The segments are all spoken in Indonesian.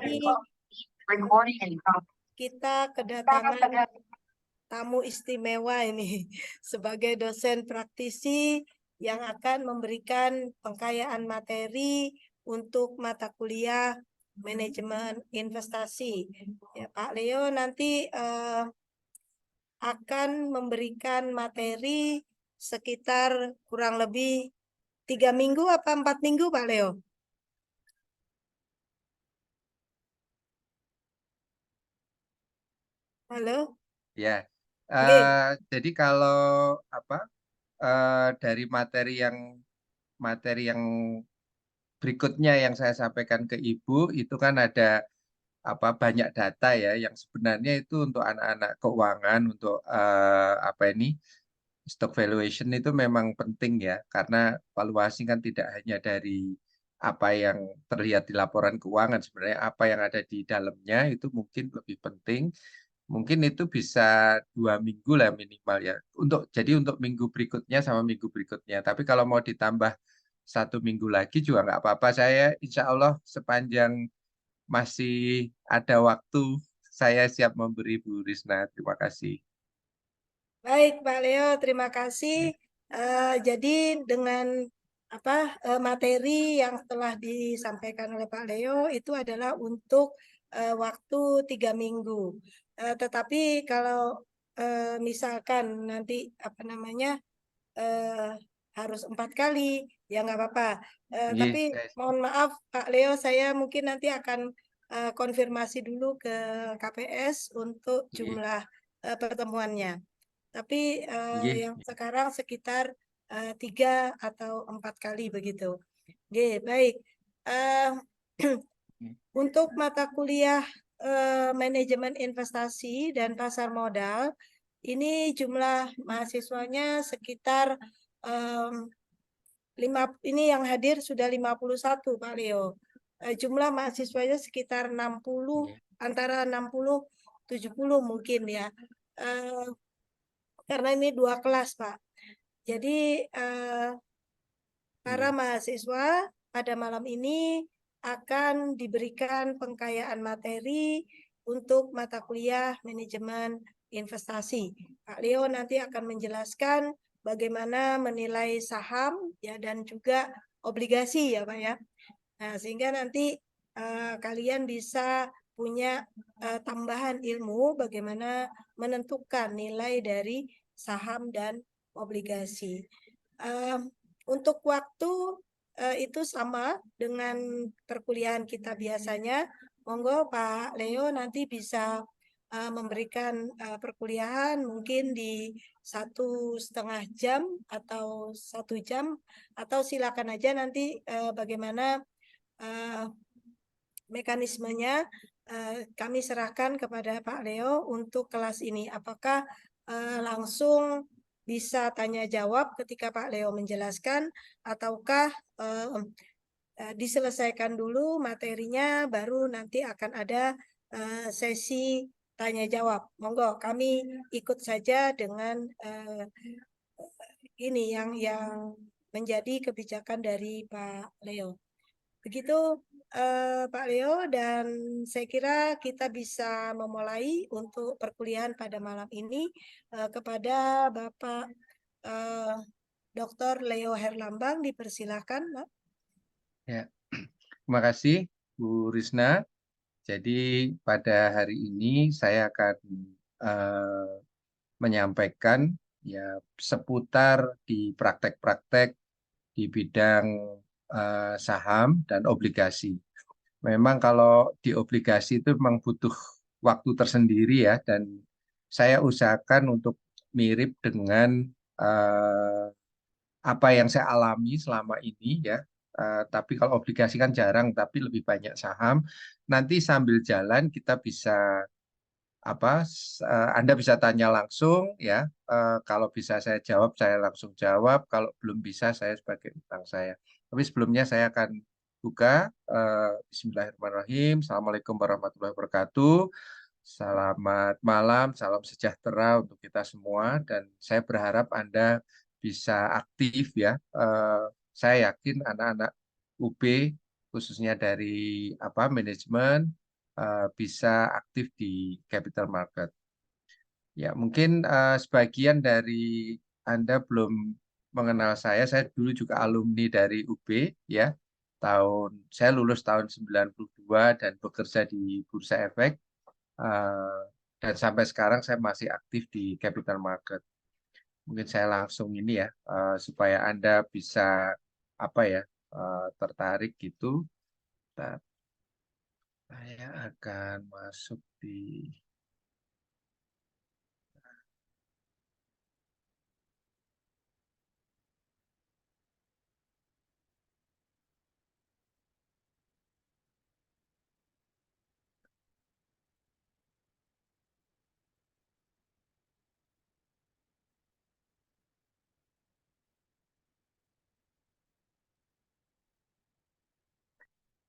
ini kita kedatangan tamu istimewa ini sebagai dosen praktisi yang akan memberikan pengkayaan materi untuk mata kuliah manajemen investasi. Ya, Pak Leo nanti akan memberikan materi sekitar kurang lebih 3 minggu apa 4 minggu, Pak Leo? Halo? Ya, Oke. jadi kalau dari materi yang berikutnya yang saya sampaikan ke Ibu itu kan ada banyak data ya yang sebenarnya itu untuk anak-anak keuangan untuk stock valuation itu memang penting ya karena valuasi kan tidak hanya dari apa yang terlihat di laporan keuangan, sebenarnya apa yang ada di dalamnya itu mungkin lebih penting. Mungkin itu bisa 2 minggu lah minimal ya. Jadi untuk minggu berikutnya sama minggu berikutnya. Tapi kalau mau ditambah 1 minggu lagi juga nggak apa-apa. Saya insya Allah sepanjang masih ada waktu, saya siap memberi Bu Risna. Terima kasih. Baik, Pak Leo, terima kasih. Jadi dengan materi yang telah disampaikan oleh Pak Leo itu adalah untuk waktu 3 minggu. Tetapi kalau misalkan nanti eh, harus 4 kali, ya nggak apa-apa. Iya, Tapi mohon maaf, Pak Leo, saya mungkin nanti akan konfirmasi dulu ke KPS untuk iya, jumlah pertemuannya. Tapi iya. yang sekarang sekitar 3 atau 4 kali begitu. Oke, baik. Eh, untuk mata kuliah manajemen investasi dan pasar modal, ini jumlah mahasiswanya sekitar ini yang hadir sudah 51, Pak Leo. Jumlah mahasiswanya sekitar 60, Iya. antara 60 70 mungkin ya. Karena ini 2 kelas, Pak. Jadi para Iya. mahasiswa pada malam ini akan diberikan pengkayaan materi untuk mata kuliah manajemen investasi. Pak Leo nanti akan menjelaskan bagaimana menilai saham ya dan juga obligasi ya Pak ya. Nah, sehingga nanti kalian bisa punya tambahan ilmu bagaimana menentukan nilai dari saham dan obligasi. Untuk waktu itu sama dengan perkuliahan kita biasanya. Monggo Pak Leo nanti bisa memberikan perkuliahan mungkin di 1,5 jam atau 1 jam, atau silakan aja nanti bagaimana mekanismenya kami serahkan kepada Pak Leo untuk kelas ini. Apakah langsung bisa tanya jawab ketika Pak Leo menjelaskan, ataukah diselesaikan dulu materinya baru nanti akan ada sesi tanya jawab. Monggo kami ikut saja dengan ini yang menjadi kebijakan dari Pak Leo. Begitu Pak Leo, dan saya kira kita bisa memulai untuk perkuliahan pada malam ini kepada Bapak Dr. Leo Herlambang, dipersilakan, Pak. Ya. Terima kasih Bu Risna. Jadi pada hari ini saya akan eh, menyampaikan ya seputar di praktek-praktek di bidang saham dan obligasi. Memang kalau di obligasi itu memang butuh waktu tersendiri ya, dan saya usahakan untuk mirip dengan eh, apa yang saya alami selama ini ya. Tapi kalau obligasi kan jarang, tapi lebih banyak saham. Nanti sambil jalan kita bisa Anda bisa tanya langsung ya. Kalau bisa saya jawab, saya langsung jawab. Kalau belum bisa, saya sebagai utang saya. Tapi sebelumnya saya akan buka. Bismillahirrahmanirrahim. Assalamualaikum warahmatullahi wabarakatuh. Selamat malam, salam sejahtera untuk kita semua. Dan saya berharap Anda bisa aktif ya. Saya yakin anak-anak UB khususnya dari manajemen bisa aktif di capital market. Ya, mungkin sebagian dari Anda belum mengenal saya. Saya dulu juga alumni dari UB, ya. Saya lulus tahun 92 dan bekerja di Bursa Efek. eh, dan sampai sekarang saya masih aktif di capital market. Mungkin saya langsung ini ya, supaya Anda bisa apa ya, tertarik gitu. Bentar, saya akan masuk di.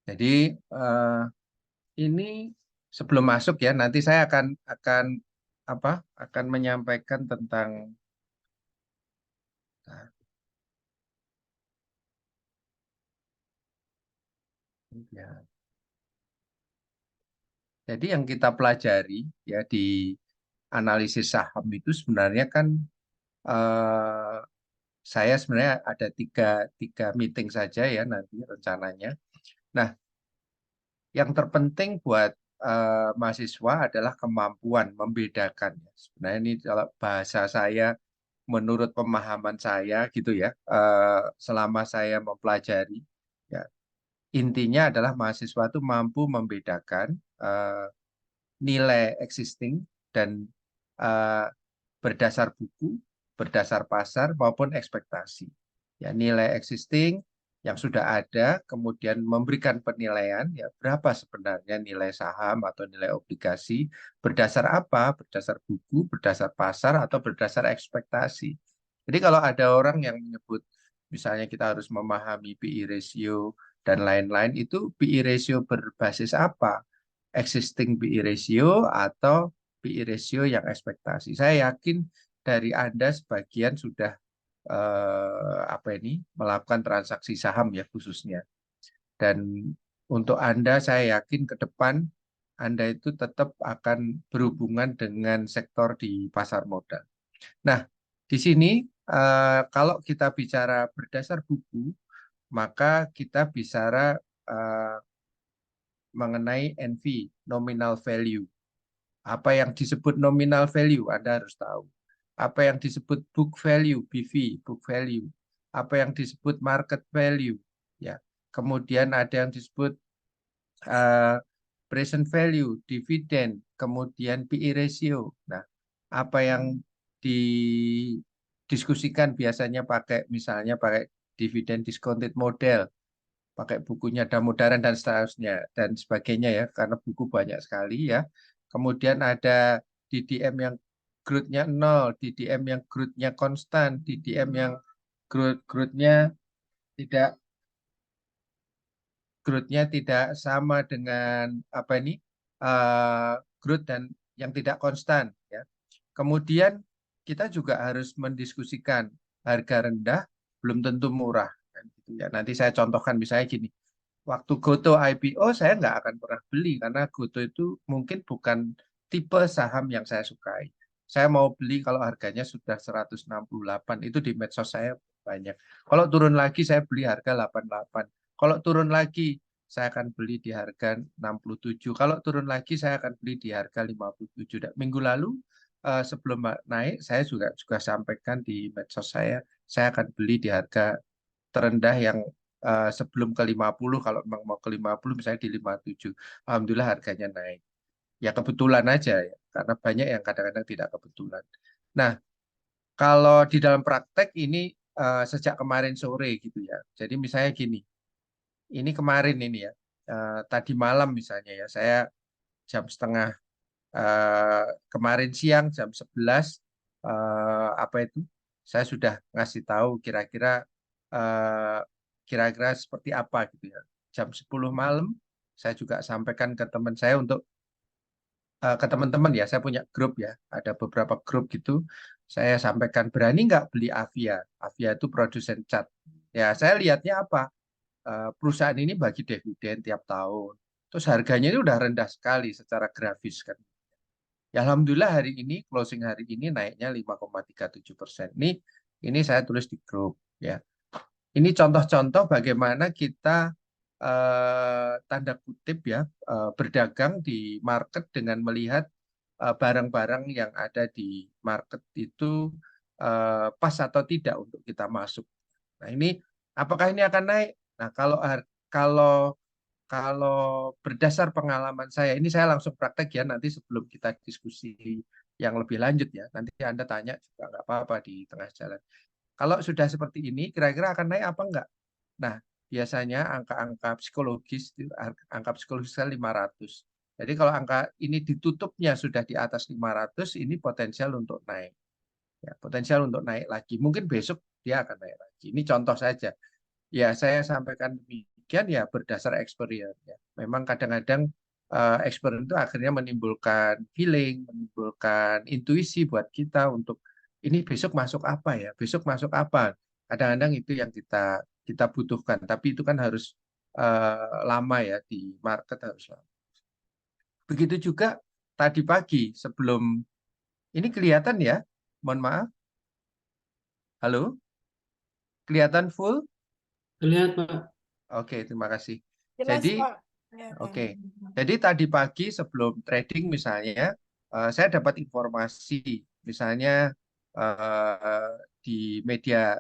Jadi eh, ini sebelum masuk ya, nanti saya akan apa? Akan menyampaikan tentang. Nah, ya. Jadi yang kita pelajari ya di analisis saham itu sebenarnya kan eh, saya sebenarnya ada tiga meeting saja ya nanti rencananya. Nah, yang terpenting buat mahasiswa adalah kemampuan membedakan. Sebenarnya ini kalau bahasa saya, menurut pemahaman saya gitu ya, selama saya mempelajari, ya, intinya adalah mahasiswa itu mampu membedakan nilai existing dan eh, berdasar buku, berdasar pasar maupun ekspektasi. Ya, nilai existing yang sudah ada, kemudian memberikan penilaian, ya berapa sebenarnya nilai saham atau nilai obligasi, berdasar apa? Berdasar buku, berdasar pasar, atau berdasar ekspektasi. Jadi kalau ada orang yang menyebut, misalnya kita harus memahami PE ratio dan lain-lain, itu PE ratio berbasis apa? Existing PE ratio atau PE ratio yang ekspektasi. Saya yakin dari Anda sebagian sudah apa ini melakukan transaksi saham ya khususnya. Dan untuk Anda saya yakin ke depan Anda itu tetap akan berhubungan dengan sektor di pasar modal. Nah, di sini kalau kita bicara berdasar buku, maka kita bicara eh, mengenai NV, nominal value. Apa yang disebut nominal value, Anda harus tahu. Apa yang disebut book value, BV, book value. Apa yang disebut market value, ya. Kemudian ada yang disebut eh, present value, dividen, kemudian PE ratio. Nah, apa yang didiskusikan biasanya pakai misalnya pakai dividen discounted model, pakai bukunya Damodaran dan seterusnya dan sebagainya ya, karena buku banyak sekali ya. Kemudian ada DDM yang growth-nya 0, DDM yang growth-nya konstan, DDM yang growth-nya tidak growth-nya tidak sama dengan apa ini growth dan yang tidak konstan ya. Kemudian kita juga harus mendiskusikan harga rendah belum tentu murah kan, gitu ya. Nanti saya contohkan misalnya gini. Waktu Goto IPO saya nggak akan pernah beli karena Goto itu mungkin bukan tipe saham yang saya sukai. Saya mau beli kalau harganya sudah 168, itu di medsos saya banyak. Kalau turun lagi saya beli harga 88. Kalau turun lagi saya akan beli di harga 67. Kalau turun lagi saya akan beli di harga 57. Dan minggu lalu sebelum naik saya juga sampaikan di medsos saya akan beli di harga terendah yang sebelum ke 50, kalau memang mau ke 50 misalnya di 57. Alhamdulillah harganya naik. Ya kebetulan aja ya, karena banyak yang kadang-kadang tidak kebetulan. Nah, kalau di dalam praktek ini sejak kemarin sore gitu ya. Jadi misalnya gini, ini kemarin ini ya, tadi malam misalnya ya, saya jam setengah kemarin siang jam 11 apa itu saya sudah ngasih tahu eh, kira-kira seperti apa gitu ya. Jam 10 malam saya juga sampaikan ke teman saya untuk ke teman-teman ya, saya punya grup ya, ada beberapa grup gitu. Saya sampaikan berani nggak beli Avia. Avia itu produsen cat. Ya, saya lihatnya apa? Perusahaan ini bagi dividen tiap tahun. Terus harganya itu udah rendah sekali secara grafis kan. Ya, Alhamdulillah hari ini, closing hari ini naiknya 5,37%. Ini saya tulis di grup ya. Ini contoh-contoh bagaimana kita tanda kutip ya berdagang di market dengan melihat barang-barang yang ada di market itu pas atau tidak untuk kita masuk. Nah, apakah ini akan naik? Nah, kalau kalau berdasar pengalaman saya, ini saya langsung praktek ya, nanti sebelum kita diskusi yang lebih lanjut ya, nanti Anda tanya juga nggak apa-apa di tengah jalan. Kalau sudah seperti ini, kira-kira akan naik apa enggak? Nah, biasanya angka-angka psikologis, angka psikologis 500. Jadi kalau angka ini ditutupnya sudah di atas 500, ini potensial untuk naik. Ya, potensial untuk naik lagi. Mungkin besok dia akan naik lagi. Ini contoh saja. Ya, saya sampaikan demikian ya berdasar experience ya. Memang kadang-kadang experience itu akhirnya menimbulkan feeling, menimbulkan intuisi buat kita untuk ini besok masuk apa ya, besok masuk apa. Kadang-kadang itu yang kita kita butuhkan. Tapi itu kan harus lama ya di market harus lama. Begitu juga tadi pagi sebelum ini kelihatan ya. Mohon maaf. Halo, kelihatan full? Terlihat, Pak. Oke, terima kasih. Jelas, Jadi Pak. Kelihatan. Oke, jadi tadi pagi sebelum trading misalnya, saya dapat informasi, misalnya eh, di media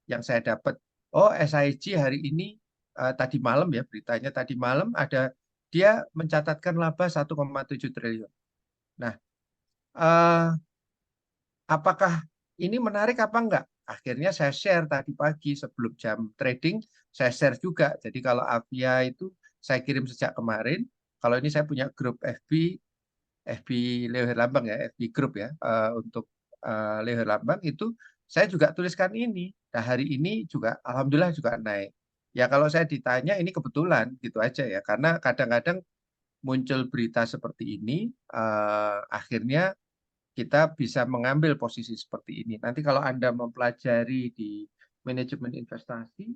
yang saya dapat, oh SIG hari ini tadi malam ya beritanya tadi malam ada dia mencatatkan laba 1,7 triliun. Nah, eh, apakah ini menarik apa enggak? Akhirnya saya share tadi pagi sebelum jam trading, saya share juga. Jadi kalau Avia itu saya kirim sejak kemarin. Kalau ini saya punya grup FB Leo Herlambang ya, FB grup ya, untuk Leo Herlambang itu saya juga tuliskan ini. Nah hari ini juga Alhamdulillah juga naik. Ya kalau saya ditanya ini kebetulan gitu aja ya, karena kadang-kadang muncul berita seperti ini, akhirnya kita bisa mengambil posisi seperti ini. Nanti kalau Anda mempelajari di manajemen investasi,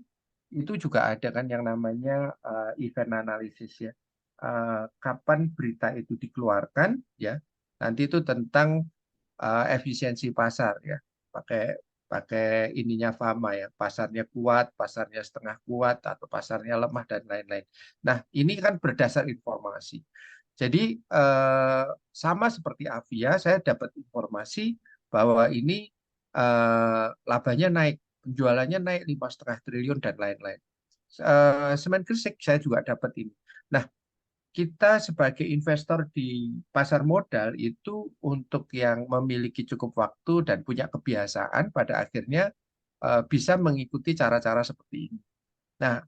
itu juga ada kan yang namanya event analysis ya. Kapan berita itu dikeluarkan ya. Nanti itu tentang efisiensi pasar ya. Pakai pakai ininya fama ya. Pasarnya kuat, pasarnya setengah kuat atau pasarnya lemah dan lain-lain. Nah, ini kan berdasar informasi. Jadi sama seperti Avia, saya dapat informasi bahwa ini labanya naik, penjualannya naik 5,5 triliun dan lain-lain. Semen Gresik saya juga dapat ini. Nah, kita sebagai investor di pasar modal itu untuk yang memiliki cukup waktu dan punya kebiasaan pada akhirnya bisa mengikuti cara-cara seperti ini. Nah,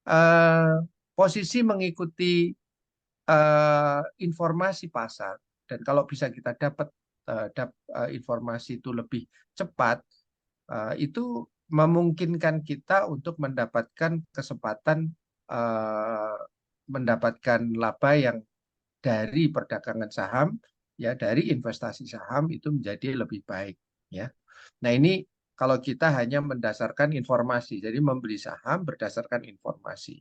eh, posisi mengikuti informasi pasar dan kalau bisa kita dapat informasi itu lebih cepat, itu memungkinkan kita untuk mendapatkan kesempatan eh, mendapatkan laba yang dari perdagangan saham ya dari investasi saham itu menjadi lebih baik ya. Nah, ini kalau kita hanya mendasarkan informasi, jadi membeli saham berdasarkan informasi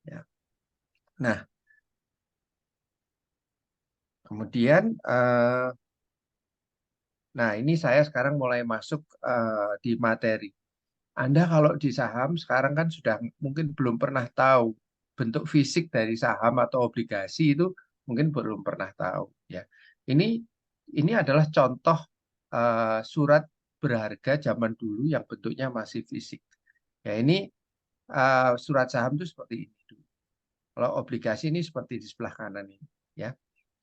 ya. Nah, kemudian nah ini saya sekarang mulai masuk di materi. Anda kalau di saham sekarang kan sudah mungkin belum pernah tahu bentuk fisik dari saham atau obligasi itu mungkin belum pernah tahu ya. Ini ini adalah contoh surat berharga zaman dulu yang bentuknya masih fisik. Ya ini surat saham itu seperti ini dulu. Kalau obligasi ini seperti di sebelah kanan ini ya.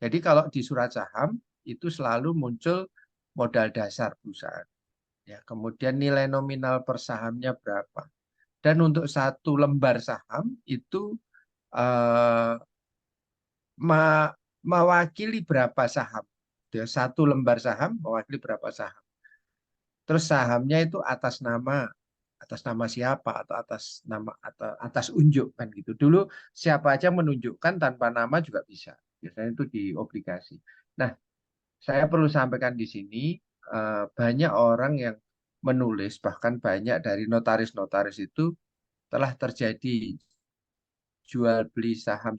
Jadi kalau di surat saham itu selalu muncul modal dasar perusahaan. Ya, kemudian nilai nominal per sahamnya berapa. Dan untuk satu lembar saham itu eh, mewakili berapa saham. Ya, satu lembar saham mewakili berapa saham. Terus sahamnya itu atas nama siapa atau atas unjuk kan gitu. Dulu siapa aja menunjukkan tanpa nama juga bisa. Biasanya itu di obligasi. Nah, saya perlu sampaikan di sini banyak orang yang menulis bahkan banyak dari notaris-notaris itu telah terjadi jual beli saham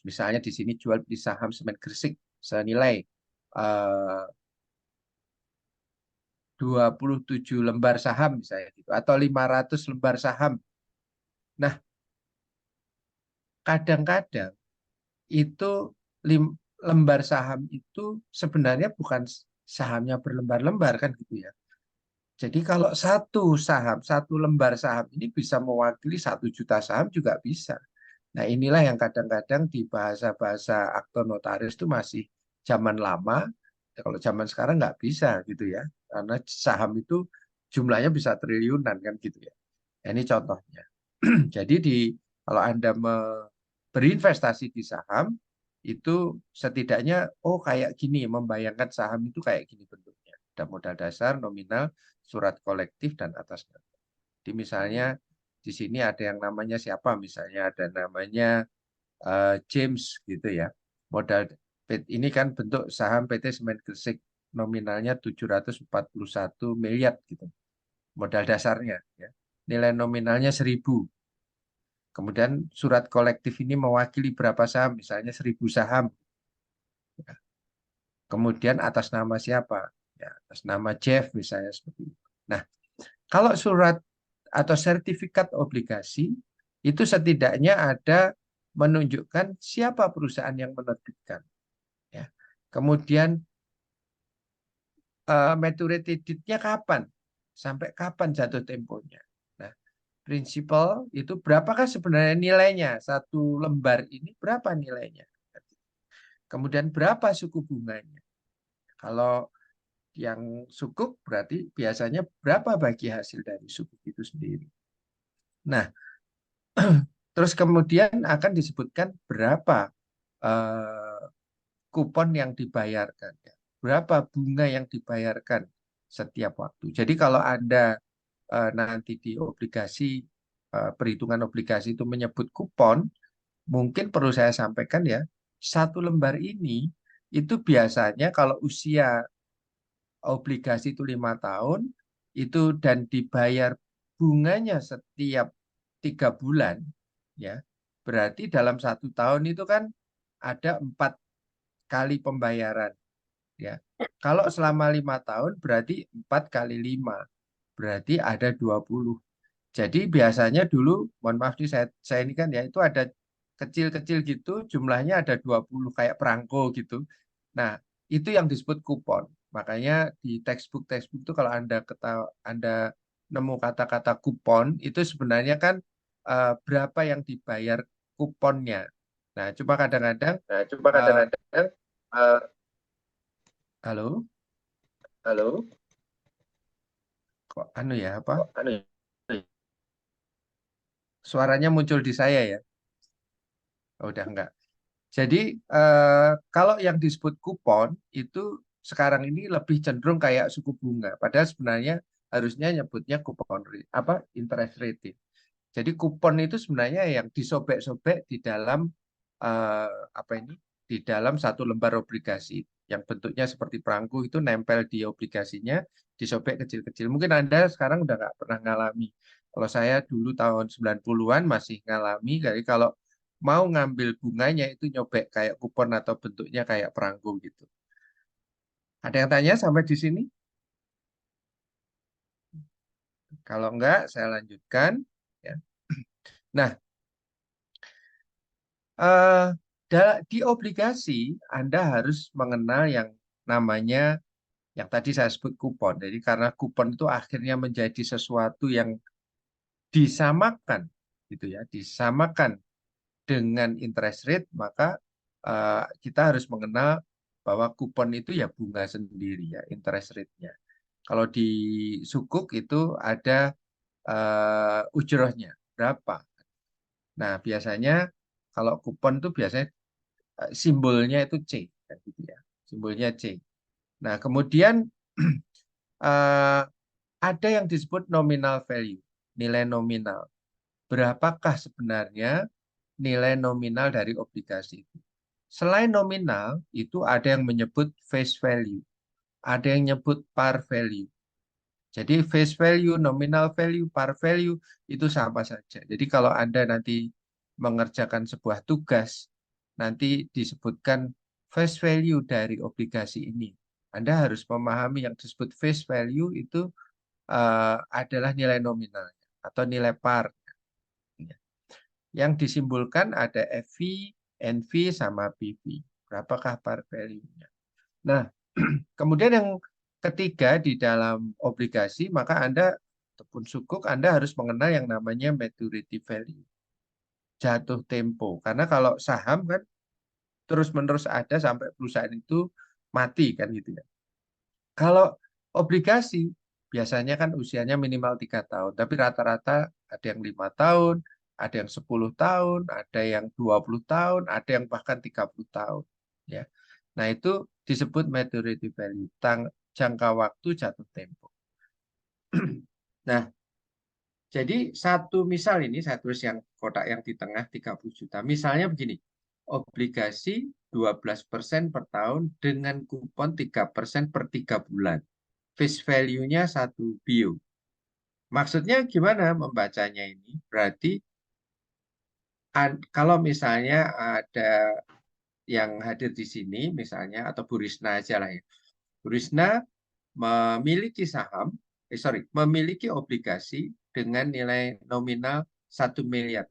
misalnya di sini jual beli saham Semen Gresik senilai 27 lembar saham misalnya gitu, atau 500 lembar saham. Nah, kadang-kadang itu lembar saham itu sebenarnya bukan sahamnya berlembar-lembar kan gitu ya. Jadi kalau satu saham, satu lembar saham ini bisa mewakili 1 juta saham juga bisa. Nah, inilah yang kadang-kadang di bahasa-bahasa akte notaris itu masih zaman lama. Kalau zaman sekarang nggak bisa gitu ya. Karena saham itu jumlahnya bisa triliunan kan gitu ya. Nah, ini contohnya. Jadi kalau Anda berinvestasi di saham, itu setidaknya, oh kayak gini, membayangkan saham itu kayak gini bentuknya. Ada modal dasar, nominal, surat kolektif, dan atas nama. Jadi misalnya di sini ada yang namanya siapa, misalnya ada namanya James gitu ya. Modal ini kan bentuk saham PT Semen Gresik, nominalnya 741 miliar gitu. Modal dasarnya ya. Nilai nominalnya 1.000. Kemudian surat kolektif ini mewakili berapa saham, misalnya 1.000 saham. Kemudian atas nama siapa? Ya, atas nama Jeff misalnya seperti itu. Nah, kalau surat atau sertifikat obligasi itu setidaknya ada menunjukkan siapa perusahaan yang menerbitkan. Ya. Kemudian maturity date-nya kapan? Sampai kapan jatuh temponya? Nah, prinsipal itu berapakah sebenarnya nilainya? Satu lembar ini berapa nilainya? Kemudian berapa suku bunganya? Kalau yang sukuk berarti biasanya berapa bagi hasil dari sukuk itu sendiri. Nah, terus kemudian akan disebutkan berapa eh, kupon yang dibayarkan, ya. Berapa bunga yang dibayarkan setiap waktu. Jadi kalau Anda nanti di obligasi, perhitungan obligasi itu menyebut kupon, mungkin perlu saya sampaikan ya, satu lembar ini itu biasanya kalau usia obligasi itu 5 tahun, itu dan dibayar bunganya setiap 3 bulan, ya berarti dalam 1 tahun itu kan ada 4 kali pembayaran, ya. Kalau selama 5 tahun berarti 4 kali 5, berarti ada 20. Jadi biasanya dulu, mohon maaf nih saya ini kan ya, itu ada kecil-kecil gitu, jumlahnya ada 20 kayak perangko gitu. Nah, itu yang disebut kupon. Makanya di textbook itu kalau Anda nemu kata-kata kupon, itu sebenarnya kan berapa yang dibayar kuponnya. Nah, cuma kadang-kadang, eh, eh, halo, halo, kok anu ya, apa? anu ya, Suaranya muncul di saya ya. Oh, udah enggak. Jadi kalau yang disebut kupon itu sekarang ini lebih cenderung kayak suku bunga. Padahal sebenarnya harusnya nyebutnya kupon apa interest rate. Jadi kupon itu sebenarnya yang disobek-sobek di dalam eh, apa ini di dalam satu lembar obligasi yang bentuknya seperti perangko itu nempel di obligasinya, disobek kecil-kecil. Mungkin Anda sekarang udah nggak pernah ngalami. Kalau saya dulu tahun 90-an masih ngalami, jadi kalau mau ngambil bunganya itu nyobek kayak kupon atau bentuknya kayak perangko gitu. Ada yang tanya sampai di sini? Kalau enggak, saya lanjutkan. Ya. Nah, eh, di obligasi Anda harus mengenal yang namanya yang tadi saya sebut kupon. Jadi karena kupon itu akhirnya menjadi sesuatu yang disamakan, gitu ya, disamakan dengan interest rate, maka kita harus mengenal bahwa kupon itu ya bunga sendiri ya, interest rate-nya. Kalau di sukuk itu ada ujrohnya berapa. Nah, biasanya kalau kupon itu biasanya simbolnya itu C, kan gitu ya, simbolnya C. Nah, kemudian eh, ada yang disebut nominal value, nilai nominal. Berapakah sebenarnya nilai nominal dari obligasi itu? Selain nominal, itu ada yang menyebut face value, ada yang menyebut par value. Jadi face value, nominal value, par value itu sama saja. Jadi kalau Anda nanti mengerjakan sebuah tugas, nanti disebutkan face value dari obligasi ini. Anda harus memahami yang disebut face value itu adalah nilai nominal atau nilai par. Yang disimbolkan ada FV, NV, sama PV. Berapakah par value-nya? Nah, kemudian yang ketiga di dalam obligasi, maka Anda ataupun sukuk, Anda harus mengenal yang namanya maturity value. Jatuh tempo. Karena kalau saham kan terus-menerus ada sampai perusahaan itu mati kan gitu ya. Kalau obligasi biasanya kan usianya minimal 3 tahun, tapi rata-rata ada yang 5 tahun, ada yang 10 tahun, ada yang 20 tahun, ada yang bahkan 30 tahun. Ya. Nah itu disebut maturity value, jangka waktu jatuh tempo. Nah, jadi satu misal ini, saya tulis yang kotak yang di tengah 30 juta. Misalnya begini, obligasi 12% per tahun dengan kupon 3% per 3 bulan. Face value-nya 1 bio. Maksudnya gimana membacanya ini? Berarti kalau misalnya ada yang hadir di sini, misalnya, atau Bu Risna aja lah ya. Bu Risna memiliki memiliki obligasi dengan nilai nominal 1 miliar.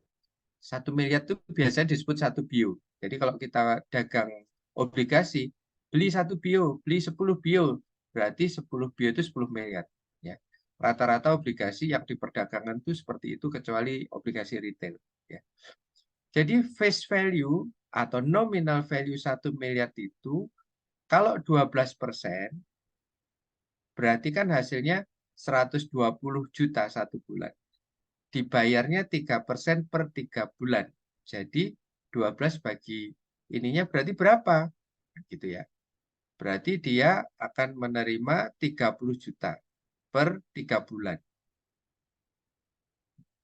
1 miliar itu biasanya disebut 1 bio. Jadi kalau kita dagang obligasi, beli 1 bio, beli 10 bio, berarti 10 bio itu 10 miliar. Ya. Rata-rata obligasi yang diperdagangkan itu seperti itu, kecuali obligasi retail. Ya. Jadi face value atau nominal value 1 miliar itu, kalau 12%, berarti kan hasilnya 120 juta 1 bulan. Dibayarnya 3% per 3 bulan. Jadi 12 bagi ininya berarti berapa? Gitu ya. Berarti dia akan menerima 30 juta per 3 bulan.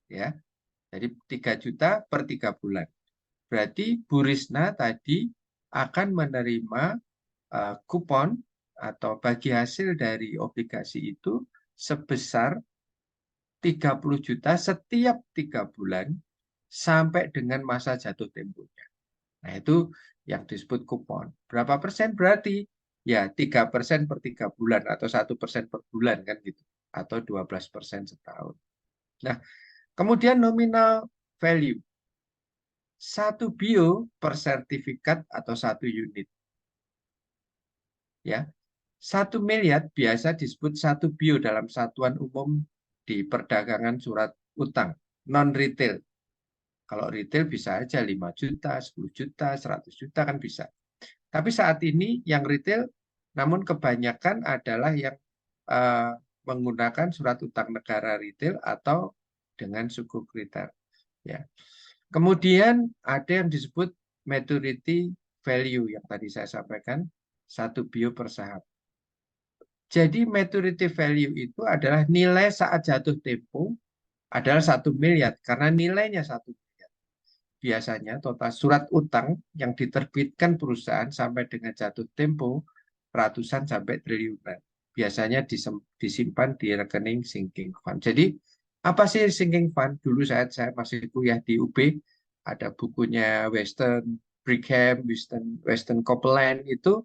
Ya. Jadi 3 juta per 3 bulan. Berarti Bu Risna tadi akan menerima kupon atau bagi hasil dari obligasi itu sebesar 30 juta setiap 3 bulan sampai dengan masa jatuh temponya. Nah, itu yang disebut kupon. Berapa persen berarti? Ya, 3% per 3 bulan atau 1% per bulan kan gitu. Atau 12% setahun. Nah, kemudian nominal value. 1 bio per sertifikat atau 1 unit. Ya, 1 miliar biasa disebut 1 bio dalam satuan umum di perdagangan surat utang non-retail. Kalau retail bisa aja 5 juta, 10 juta, 100 juta kan bisa. Tapi saat ini yang retail, namun kebanyakan adalah yang menggunakan surat utang negara retail atau dengan sukuk retail. Ya. Kemudian ada yang disebut maturity value yang tadi saya sampaikan, 1 bio per saham. Jadi maturity value itu adalah nilai saat jatuh tempo adalah 1 miliar karena nilainya 1 miliar. Biasanya total surat utang yang diterbitkan perusahaan sampai dengan jatuh tempo ratusan sampai triliunan. Biasanya disimpan di rekening sinking fund. Jadi apa sih sinking fund? Dulu saya masih kuliah di UB, ada bukunya Weston Brigham, Weston Copeland itu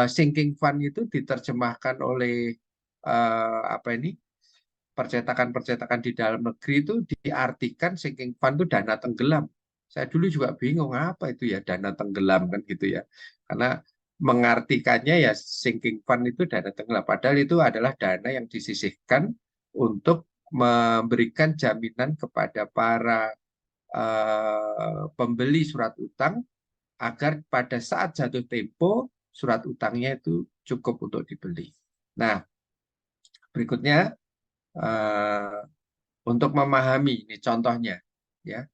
sinking fund itu diterjemahkan oleh percetakan-percetakan di dalam negeri itu diartikan sinking fund itu dana tenggelam. Saya dulu juga bingung apa itu ya dana tenggelam kan gitu ya. Karena mengartikannya ya sinking fund itu dana tenggelam. Padahal itu adalah dana yang disisihkan untuk memberikan jaminan kepada para pembeli surat utang agar pada saat jatuh tempo surat utangnya itu cukup untuk dibeli. Nah, berikutnya untuk memahami ini contohnya ya.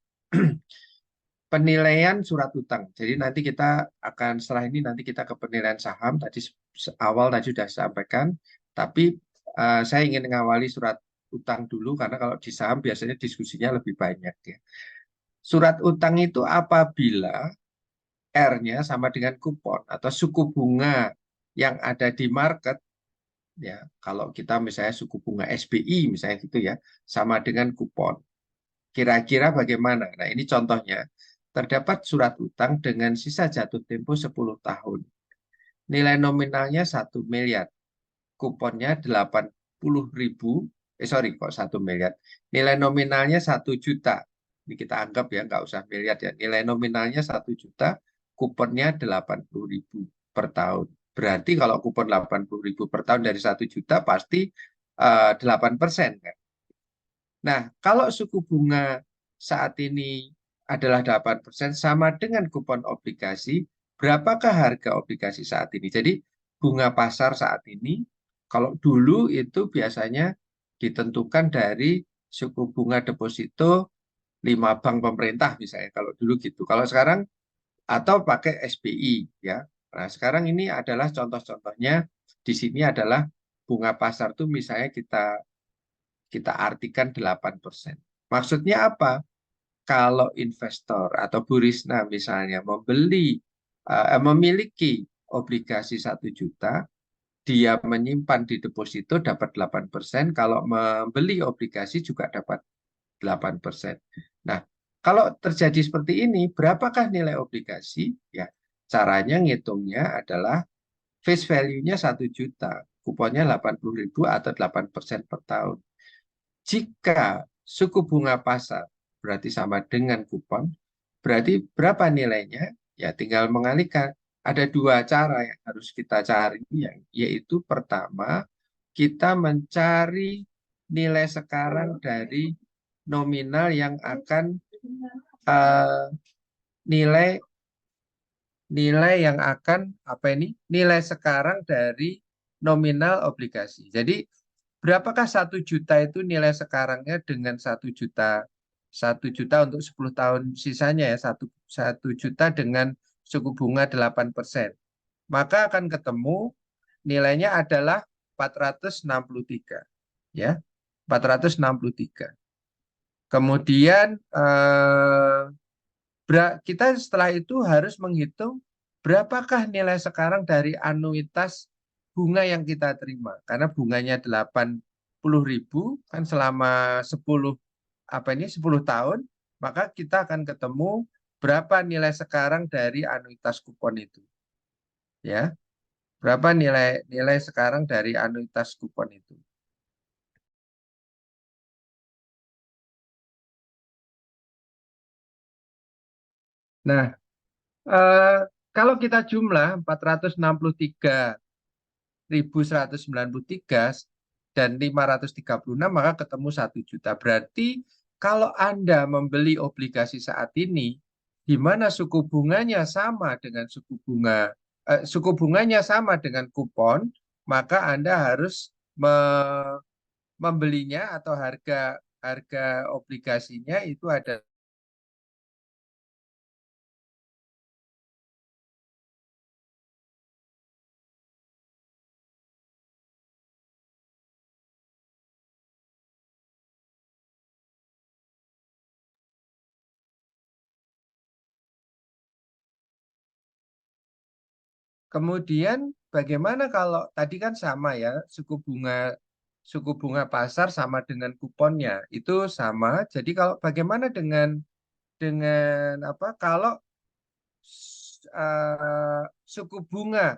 Penilaian surat utang. Jadi nanti kita akan setelah ini nanti kita ke penilaian saham tadi awal tadi sudah sampaikan, tapi saya ingin mengawali surat utang dulu karena kalau di saham biasanya diskusinya lebih banyak ya. Surat utang itu apabila R-nya sama dengan kupon atau suku bunga yang ada di market ya. Kalau kita misalnya suku bunga SBI misalnya gitu ya, sama dengan kupon. Kira-kira bagaimana? Nah, ini contohnya. Terdapat surat utang dengan sisa jatuh tempo 10 tahun. Nilai nominalnya 1 miliar. Kuponnya 80.000. Sorry, kok 1 miliar. Nilai nominalnya 1 juta. Ini kita anggap ya, nggak usah miliar ya. Nilai nominalnya 1 juta, kuponnya 80.000 per tahun. Berarti kalau kupon 80.000 per tahun dari 1 juta pasti 8%. Kan? Nah, kalau suku bunga saat ini adalah 8% sama dengan kupon obligasi, berapakah harga obligasi saat ini? Jadi bunga pasar saat ini, kalau dulu itu biasanya ditentukan dari suku bunga deposito 5 bank pemerintah misalnya, kalau dulu gitu. Kalau sekarang atau pakai SBI ya. Nah, sekarang ini adalah contoh-contohnya di sini adalah bunga pasar tuh misalnya kita artikan 8%. Maksudnya apa? Kalau investor atau Bu Risna misalnya memiliki obligasi 1 juta, dia menyimpan di deposito dapat 8%, kalau membeli obligasi juga dapat 8%. Nah, kalau terjadi seperti ini, berapakah nilai obligasi? Ya, caranya ngitungnya adalah face value-nya 1 juta, kuponnya 80.000 atau 8% per tahun. Jika suku bunga pasar berarti sama dengan kupon, berarti berapa nilainya? Ya tinggal mengalihkan. Ada 2 cara yang harus kita cari, yaitu pertama, kita mencari nilai sekarang dari nominal yang akan eh, nilai nilai yang akan apa ini? Nilai sekarang dari nominal obligasi. Jadi berapakah 1 juta itu nilai sekarangnya dengan 1 juta? 1 juta untuk 10 tahun sisanya ya, 1 juta dengan suku bunga 8%. Maka akan ketemu nilainya adalah 463. Ya, 463. Kemudian kita setelah itu harus menghitung berapakah nilai sekarang dari anuitas bunga yang kita terima. Karena bunganya 80.000 kan selama 10 tahun, maka kita akan ketemu berapa nilai sekarang dari anuitas kupon itu. Ya. Berapa nilai sekarang dari anuitas kupon itu. Nah, eh, kalau kita jumlah 463.193 dan 536, maka ketemu 1 juta. Berarti kalau Anda membeli obligasi saat ini, di mana suku bunganya sama dengan suku bunganya sama dengan kupon, maka Anda harus membelinya atau harga harga obligasinya itu ada. Kemudian bagaimana kalau tadi kan sama ya, suku bunga pasar sama dengan kuponnya itu sama. Jadi kalau bagaimana dengan apa kalau suku bunga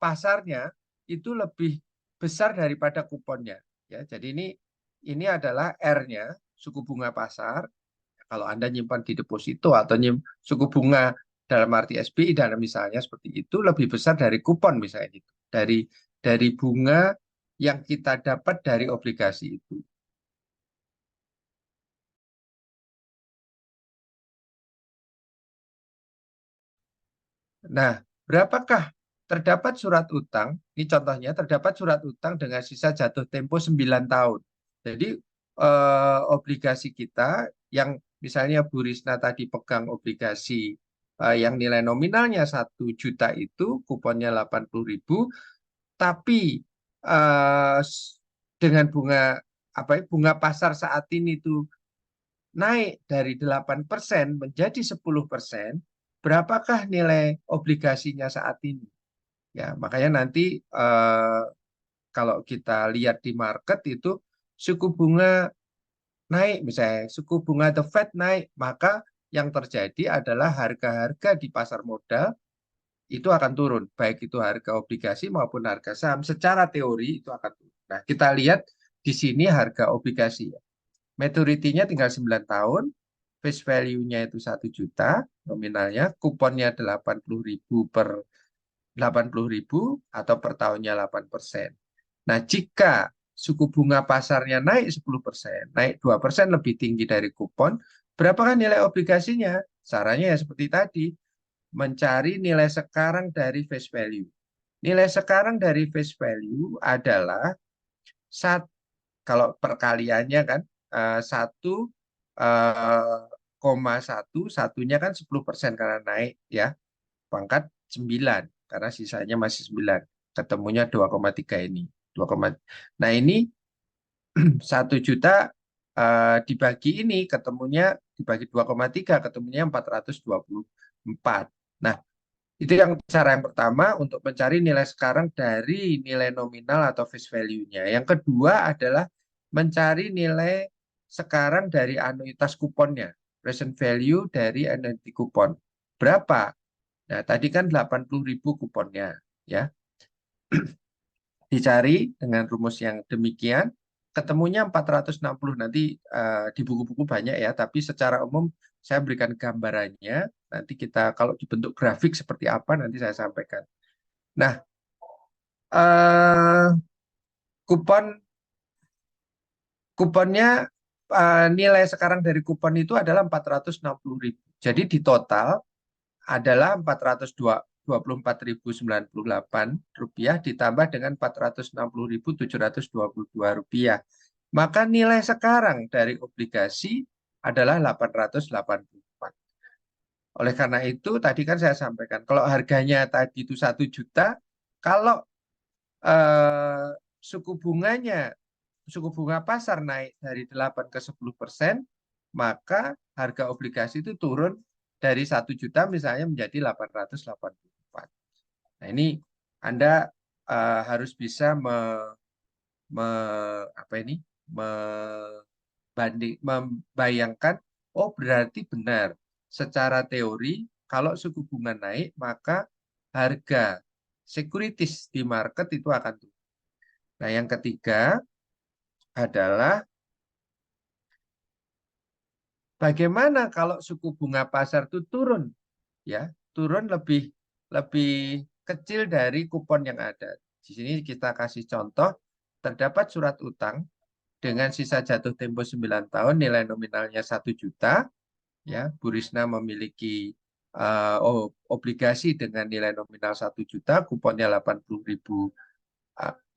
pasarnya itu lebih besar daripada kuponnya ya. Jadi ini adalah R-nya, suku bunga pasar. Kalau Anda nyimpan di deposito atau suku bunga dalam arti SBI dan misalnya seperti itu lebih besar dari kupon misalnya itu. Dari bunga yang kita dapat dari obligasi itu. Nah, berapakah terdapat surat utang? Ini contohnya terdapat surat utang dengan sisa jatuh tempo 9 tahun. Jadi obligasi kita yang misalnya Bu Risna tadi pegang obligasi yang nilai nominalnya 1 juta itu, kuponnya 80.000, tapi eh, dengan bunga pasar saat ini tuh naik dari 8% menjadi 10%, berapakah nilai obligasinya saat ini? Ya, makanya nanti kalau kita lihat di market itu suku bunga naik, misalnya suku bunga The Fed naik, maka yang terjadi adalah harga-harga di pasar modal itu akan turun, baik itu harga obligasi maupun harga saham. Secara teori itu akan turun. Nah, kita lihat di sini harga obligasi. Maturity-nya tinggal 9 tahun, face value-nya itu 1 juta, nominalnya, kuponnya 80.000 per 80.000 atau per tahunnya 8%. Nah, jika suku bunga pasarnya naik 10%, naik 2% lebih tinggi dari kupon, berapakah nilai obligasinya? Caranya ya seperti tadi, mencari nilai sekarang dari face value. Nilai sekarang dari face value adalah kalau perkaliannya kan 1,1, satunya kan 10% karena naik ya, pangkat 9 karena sisanya masih 9, ketemunya 2,3 ini. 2, nah ini 1 juta dibagi ini ketemunya dibagi 2,3 ketemunya 424. Nah, itu cara yang pertama untuk mencari nilai sekarang dari nilai nominal atau face value-nya. Yang kedua adalah mencari nilai sekarang dari anuitas kuponnya, present value dari annuity kupon. Berapa? Nah, tadi kan 80.000 kuponnya, ya. Dicari dengan rumus yang demikian, ketemunya 460. Nanti di buku-buku banyak ya, tapi secara umum saya berikan gambarannya. Nanti kita kalau dibentuk grafik seperti apa nanti saya sampaikan. Nah, eh, kuponnya nilai sekarang dari kupon itu adalah 460.000. Jadi di total adalah 424.098 rupiah ditambah dengan 460.722 rupiah. Maka nilai sekarang dari obligasi adalah 884. Oleh karena itu tadi kan saya sampaikan kalau harganya tadi itu 1 juta, kalau eh, suku bunga pasar naik dari 8 ke 10%, maka harga obligasi itu turun dari 1 juta misalnya menjadi 884. Nah, ini Anda harus bisa apa ini? Membayangkan, oh berarti benar. Secara teori, kalau suku bunga naik, maka harga securities di market itu akan turun. Nah, yang ketiga adalah bagaimana kalau suku bunga pasar itu turun, ya, turun lebih lebih kecil dari kupon yang ada. Di sini kita kasih contoh, terdapat surat utang dengan sisa jatuh tempo 9 tahun, nilai nominalnya 1 juta, ya, Bu Risna memiliki obligasi dengan nilai nominal 1 juta, kuponnya 80.000.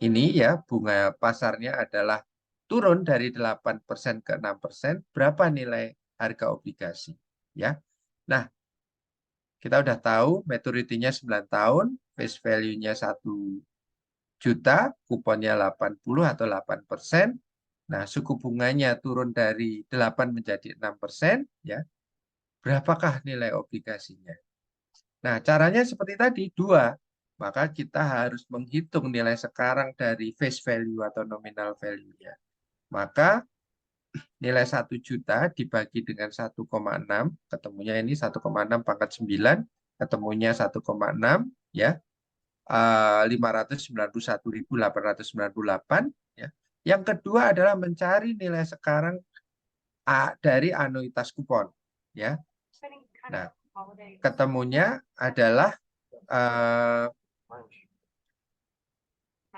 Ini ya, bunga pasarnya adalah turun dari 8% ke 6%, berapa nilai harga obligasi, ya. Nah, kita udah tahu maturity-nya 9 tahun, face value-nya 1 juta, kuponnya 80 atau 8%. Nah, suku bunganya turun dari 8 menjadi 6%, ya. Berapakah nilai obligasinya? Nah, caranya seperti tadi, 2. Maka kita harus menghitung nilai sekarang dari face value atau nominal value-nya. Maka nilai 1 juta dibagi dengan 1,6, ketemunya ini 1,6 pangkat 9, ketemunya 1,6, ya, 591.898, ya. Yang kedua adalah mencari nilai sekarang dari anuitas kupon, ya. Nah, ketemunya adalah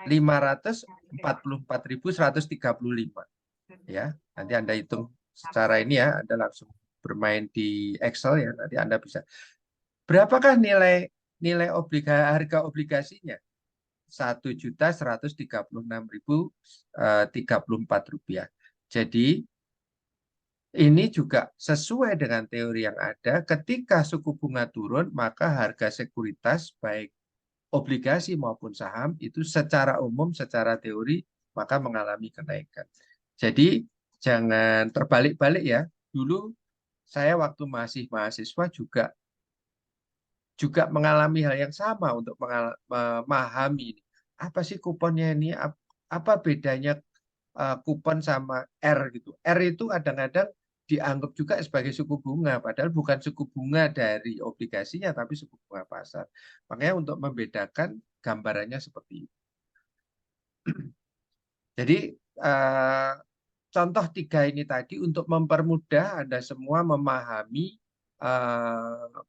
544.135, ya. Nanti Anda hitung secara ini ya, Anda langsung bermain di Excel ya, nanti Anda bisa. Berapakah nilai harga obligasinya? 1.136.034 rupiah. Jadi ini juga sesuai dengan teori yang ada. Ketika suku bunga turun, maka harga sekuritas baik obligasi maupun saham itu secara umum, secara teori maka mengalami kenaikan. Jadi jangan terbalik-balik ya. Dulu saya waktu masih mahasiswa juga mengalami hal yang sama untuk memahami apa sih kuponnya ini, apa bedanya kupon sama R gitu. R itu kadang-kadang dianggap juga sebagai suku bunga, padahal bukan suku bunga dari obligasinya, tapi suku bunga pasar. Makanya untuk membedakan gambarannya seperti itu. Jadi contoh 3 ini tadi untuk mempermudah Anda semua memahami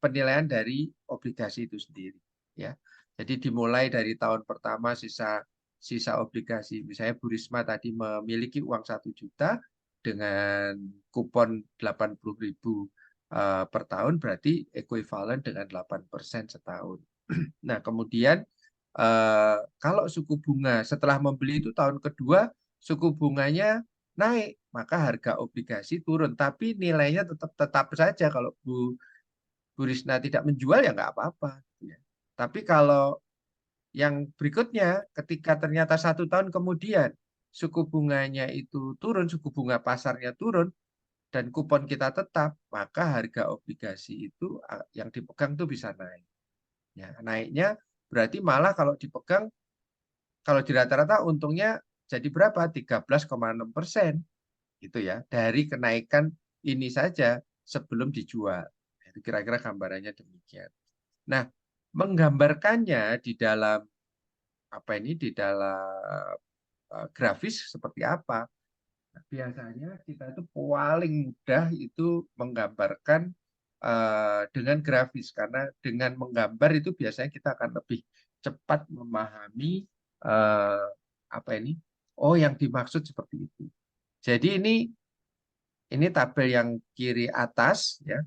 penilaian dari obligasi itu sendiri. Ya, jadi dimulai dari tahun pertama sisa obligasi. Misalnya Bu Risma tadi memiliki uang 1 juta dengan kupon 80.000 per tahun, berarti ekuivalen dengan 8% setahun. Nah, kemudian kalau suku bunga setelah membeli itu tahun kedua suku bunganya naik, maka harga obligasi turun. Tapi nilainya tetap saja kalau Bu Risna tidak menjual ya nggak apa-apa. Ya. Tapi kalau yang berikutnya, ketika ternyata 1 tahun kemudian suku bunganya itu turun, suku bunga pasarnya turun, dan kupon kita tetap, maka harga obligasi itu yang dipegang itu bisa naik. Ya, naiknya berarti malah kalau dipegang, kalau di rata-rata untungnya jadi berapa? 13,6% gitu ya, dari kenaikan ini saja sebelum dijual. Itu kira-kira gambarannya demikian. Nah, menggambarkannya di dalam di dalam grafis seperti apa? Nah, biasanya kita itu paling mudah itu menggambarkan dengan grafis, karena dengan menggambar itu biasanya kita akan lebih cepat memahami eh, oh yang dimaksud seperti itu. Jadi ini tabel yang kiri atas ya.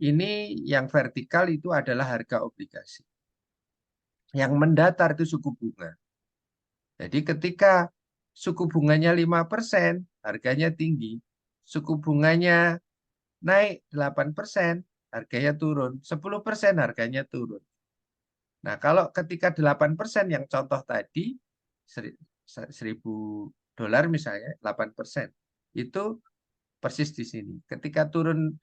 Ini yang vertikal itu adalah harga obligasi. Yang mendatar itu suku bunga. Jadi ketika suku bunganya 5%, harganya tinggi. Suku bunganya naik 8%, harganya turun. 10% harganya turun. Nah, kalau ketika 8% yang contoh tadi, $1.000 misalnya, 8%. Itu persis di sini. Ketika turun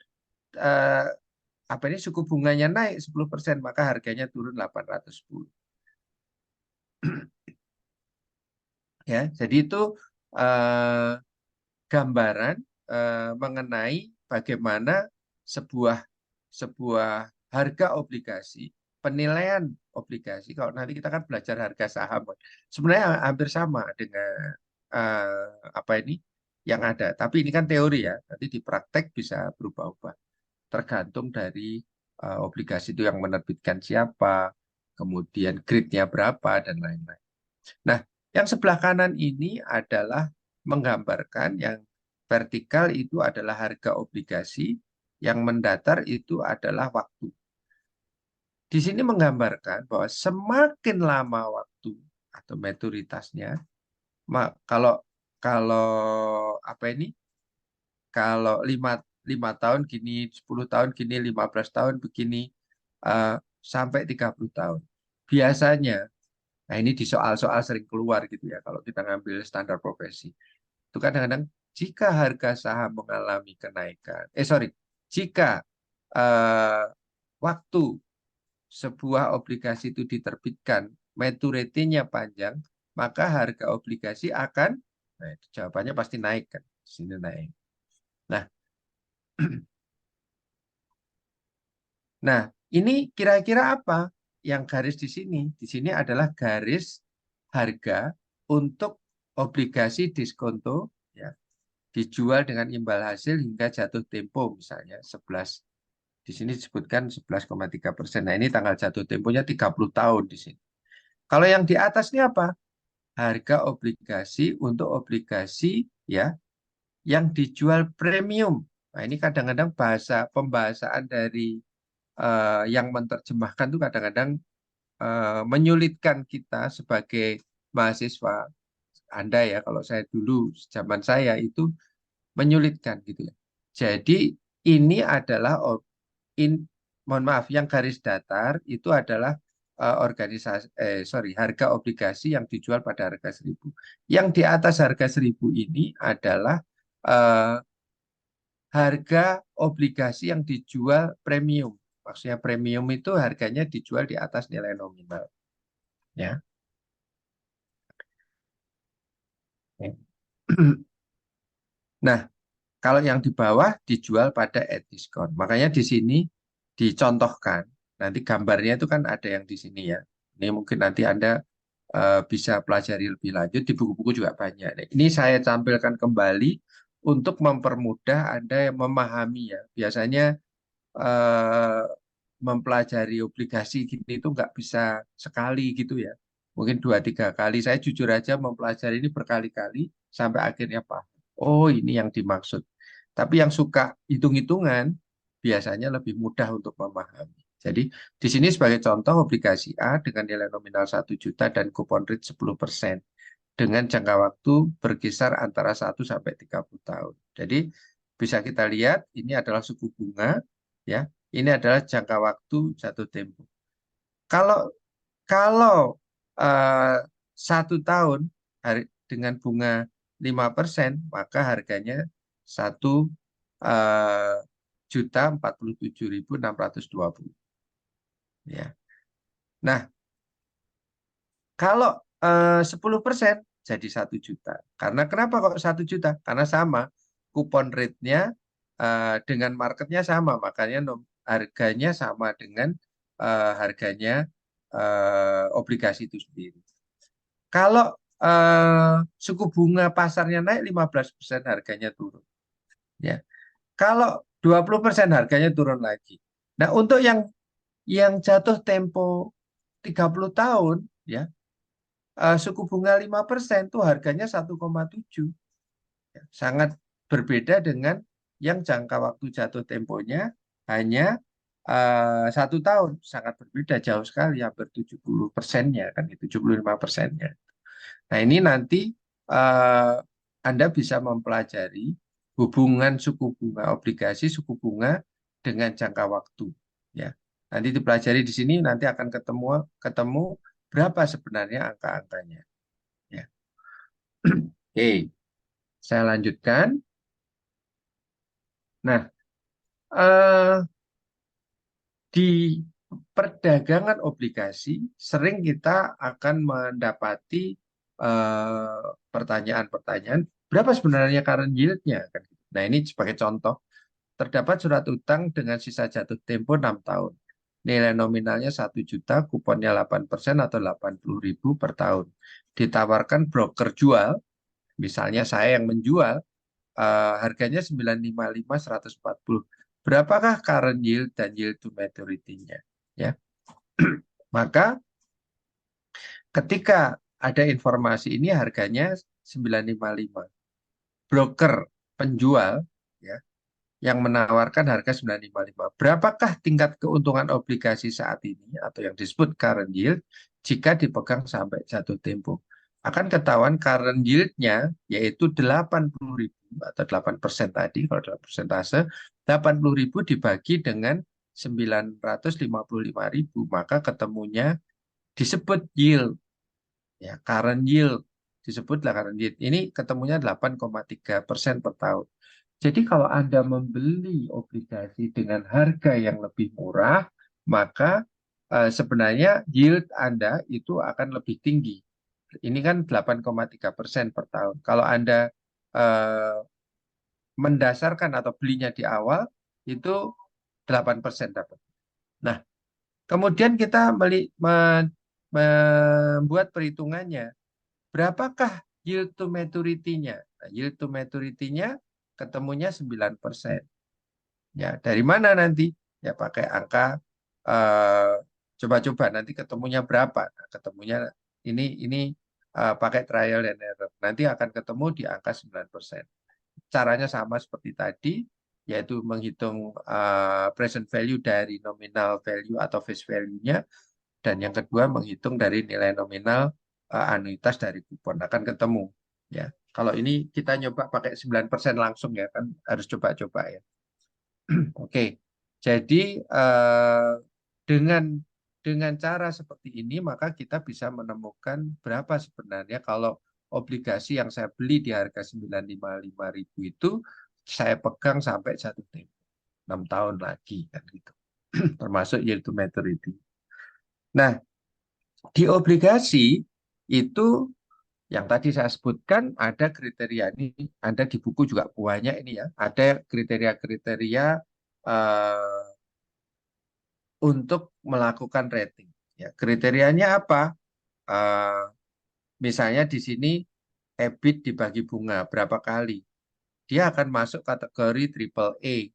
suku bunganya naik 10%, maka harganya turun 810. Ya, jadi itu gambaran mengenai bagaimana sebuah harga obligasi, penilaian obligasi. Kalau nanti kita kan belajar harga saham, sebenarnya hampir sama dengan yang ada. Tapi ini kan teori ya, nanti di praktek bisa berubah-ubah. Tergantung dari obligasi itu yang menerbitkan siapa, kemudian grade-nya berapa, dan lain-lain. Nah, yang sebelah kanan ini adalah menggambarkan yang vertikal itu adalah harga obligasi, yang mendatar itu adalah waktu. Di sini menggambarkan bahwa semakin lama waktu atau maturitasnya, kalau kalau kalau 5 tahun gini, 10 tahun gini, 15 tahun begini, sampai 30 tahun. Biasanya, nah ini di soal-soal sering keluar gitu ya, kalau kita ngambil standar profesi. Itu kadang-kadang jika harga saham mengalami kenaikan, jika waktu sebuah obligasi itu diterbitkan, maturity-nya panjang, maka harga obligasi akan, nah itu jawabannya pasti naik kan, di sini naik. Nah, ini kira-kira apa yang garis di sini? Di sini adalah garis harga untuk obligasi diskonto ya, dijual dengan imbal hasil hingga jatuh tempo misalnya 11. Di sini disebutkan 11,3%. Nah, ini tanggal jatuh temponya 30 tahun di sini. Kalau yang di atas ini apa? Harga obligasi untuk obligasi ya yang dijual premium. Nah, ini kadang-kadang pembahasan dari yang menerjemahkan itu kadang-kadang menyulitkan kita sebagai mahasiswa. Anda ya, kalau saya dulu zaman saya itu menyulitkan gitu ya. Jadi ini adalah mohon maaf, yang garis datar itu adalah harga obligasi yang dijual pada harga 1.000. Yang di atas harga 1.000 ini adalah harga obligasi yang dijual premium. Maksudnya premium itu harganya dijual di atas nilai nominal. Ya. Nah, kalau yang di bawah dijual pada at discount. Makanya di sini dicontohkan. Nanti gambarnya itu kan ada yang di sini ya. Ini mungkin nanti Anda bisa pelajari lebih lanjut di buku-buku juga banyak. Nah, ini saya tampilkan kembali untuk mempermudah Anda yang memahami ya. Biasanya eh, mempelajari obligasi gini itu nggak bisa sekali gitu ya. Mungkin 2-3 kali. Saya jujur aja mempelajari ini berkali-kali sampai akhirnya paham. Oh, ini yang dimaksud. Tapi yang suka hitung-hitungan biasanya lebih mudah untuk memahami. Jadi di sini sebagai contoh obligasi A dengan nilai nominal 1 juta dan kupon rate 10% dengan jangka waktu berkisar antara 1 sampai 30 tahun. Jadi bisa kita lihat ini adalah suku bunga ya. Ini adalah jangka waktu jatuh tempo. Kalau kalau 1 tahun dengan bunga 5%, maka harganya 1.047.620 ya. Nah, kalau 10% jadi 1 juta. Karena kenapa kok 1 juta? Karena sama kupon rate-nya dengan marketnya sama, makanya harganya sama dengan harganya obligasi itu sendiri. Kalau suku bunga pasarnya naik 15% harganya turun. Ya. Kalau 20% harganya turun lagi. Nah, untuk yang jatuh tempo 30 tahun ya, suku bunga 5% tuh harganya 1,7. Ya, sangat berbeda dengan yang jangka waktu jatuh temponya hanya 1 tahun. Sangat berbeda jauh sekali, hampir 70%-nya kan, 75%-nya. Nah, ini nanti eh, Anda bisa mempelajari hubungan suku bunga obligasi, suku bunga dengan jangka waktu. Ya, nanti dipelajari di sini nanti akan ketemu berapa sebenarnya angka-angkanya. Ya, oke, saya lanjutkan. Nah, eh, di perdagangan obligasi sering kita akan mendapati pertanyaan-pertanyaan berapa sebenarnya current yield-nya kan. Nah, ini sebagai contoh, terdapat surat utang dengan sisa jatuh tempo 6 tahun. Nilai nominalnya 1 juta, kuponnya 8% atau 80.000 per tahun. Ditawarkan broker jual, misalnya saya yang menjual, harganya 955 140. Berapakah current yield dan yield to maturity-nya? Ya. Maka ketika ada informasi ini harganya 955. Broker penjual ya yang menawarkan harga 955. Berapakah tingkat keuntungan obligasi saat ini atau yang disebut current yield jika dipegang sampai jatuh tempo? Akan ketahuan current yield-nya yaitu 80.000 atau 8% tadi, kalau dalam persentase, 80.000 dibagi dengan 955.000, maka ketemunya disebut yield. Ya, current yield disebutlah current yield. Ini ketemunya 8,3% per tahun. Jadi kalau Anda membeli obligasi dengan harga yang lebih murah, maka sebenarnya yield Anda itu akan lebih tinggi. Ini kan 8,3% per tahun. Kalau Anda eh, mendasarkan atau belinya di awal, itu 8% dapat. Nah, kemudian kita membuat perhitungannya. Berapakah yield to maturity-nya? Nah, yield to maturity-nya ketemunya 9%. Ya, dari mana nanti? Ya pakai angka eh, coba-coba nanti ketemunya berapa? Nah, ketemunya ini pakai trial and error. Nanti akan ketemu di angka 9%. Caranya sama seperti tadi, yaitu menghitung present value dari nominal value atau face value-nya, dan yang kedua menghitung dari nilai nominal anuitas dari kupon. Akan ketemu. Ya, kalau ini kita nyoba pakai 9% langsung ya, kan harus coba-coba ya. Oke, jadi dengan cara seperti ini maka kita bisa menemukan berapa sebenarnya kalau obligasi yang saya beli di harga 955.000 itu saya pegang sampai jatuh tempo 6 tahun lagi kan gitu. Termasuk yield to maturity. Nah, di obligasi itu Yang tadi saya sebutkan ada kriteria ini, ada di buku juga banyak ini ya, ada kriteria-kriteria untuk melakukan rating. Ya, kriterianya apa? Eh, Misalnya di sini EBIT dibagi bunga berapa kali, dia akan masuk kategori triple A,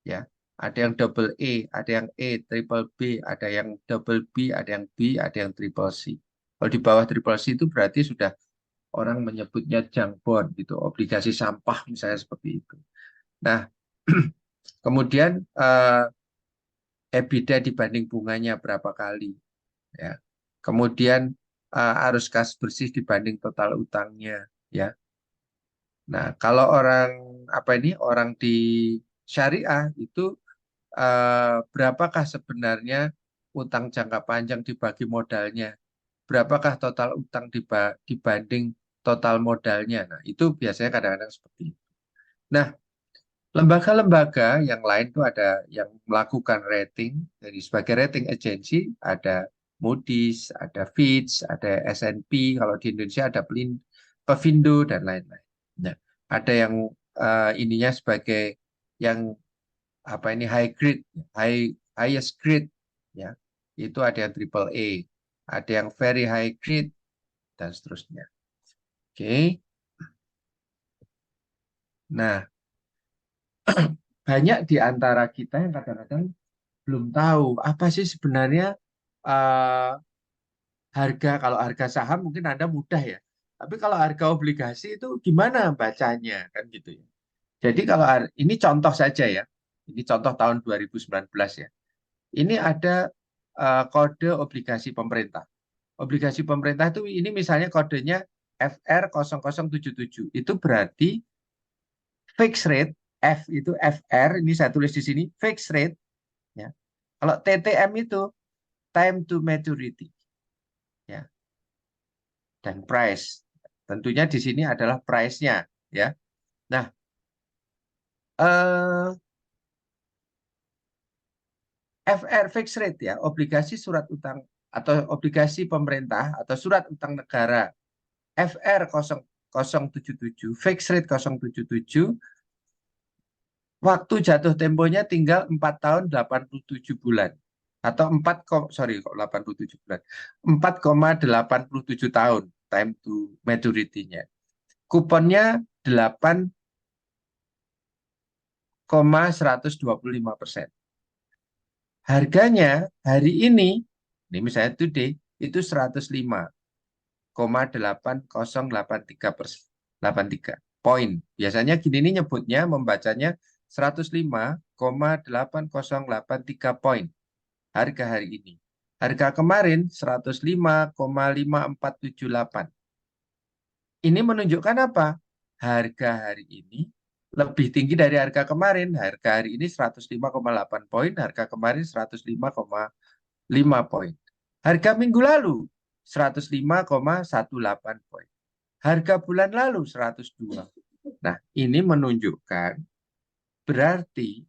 ya. Ada yang double ada yang triple B, ada yang double B, ada yang B, ada yang triple C. Kalau di bawah triple C itu berarti sudah orang menyebutnya junk bond gitu, obligasi sampah misalnya seperti itu. Nah, kemudian EBITDA dibanding bunganya berapa kali, ya. Kemudian arus kas bersih dibanding total utangnya, ya. Nah, kalau orang di syariah itu berapakah sebenarnya utang jangka panjang dibagi modalnya? Berapakah total utang dibanding total modalnya? Nah, itu biasanya kadang-kadang seperti itu. Nah, lembaga-lembaga yang lain itu ada yang melakukan rating, dari sebagai rating agency ada Moody's, ada Fitch, ada S&P, kalau di Indonesia ada Pevindo dan lain-lain. Nah, ada yang ininya sebagai yang high grade, highest grade, ya, itu ada yang triple A, ada yang very high grade dan seterusnya. Oke. Nah, banyak di antara kita yang kadang-kadang belum tahu apa sih sebenarnya eh, harga. Kalau harga saham mungkin Anda mudah ya, tapi kalau harga obligasi itu gimana bacanya kan gitu ya. Jadi kalau ini contoh saja ya, ini contoh tahun 2019 ya. Ini ada kode obligasi pemerintah. Obligasi pemerintah itu ini misalnya kodenya FR0077. Itu berarti fixed rate, F itu FR, ini saya tulis di sini, fixed rate, ya. Kalau TTM itu time to maturity, ya. Dan price. Tentunya di sini adalah price-nya, ya. Nah, FR fixed rate ya, obligasi surat utang atau obligasi pemerintah atau surat utang negara FR 0077, fixed rate 077, waktu jatuh temponya tinggal 4 tahun 87 bulan. Atau 87 bulan. 4,87 tahun time to maturity-nya. Kuponnya 8,125%. Harganya hari ini misalnya today, itu 105,8083 poin. Biasanya gini nih nyebutnya, membacanya 105,8083 poin. Harga hari ini. Harga kemarin 105,5478. Ini menunjukkan apa? Harga hari ini lebih tinggi dari harga kemarin. Harga hari ini 105,8 poin, harga kemarin 105,5 poin. Harga minggu lalu 105,18 poin. Harga bulan lalu 102. Nah, ini menunjukkan berarti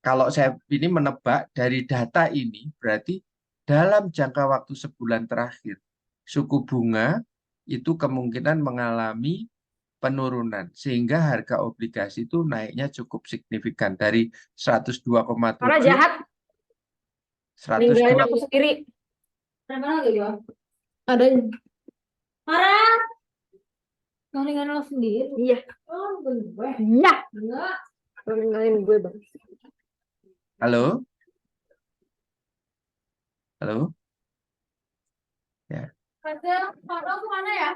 kalau saya ini menebak dari data ini, berarti dalam jangka waktu sebulan terakhir, suku bunga itu kemungkinan mengalami penurunan, sehingga harga obligasi itu naiknya cukup signifikan dari 102,7, Marah jahat, 102. ninggalin aku sendiri. Mana lagi ya? Ada. Marah. Mau ninggalin lo sendiri? Iya. Oh, gue. Iya. Enggak. Lo ninggalin gue, Bang. Halo? Halo? Ya. Pak mana ya?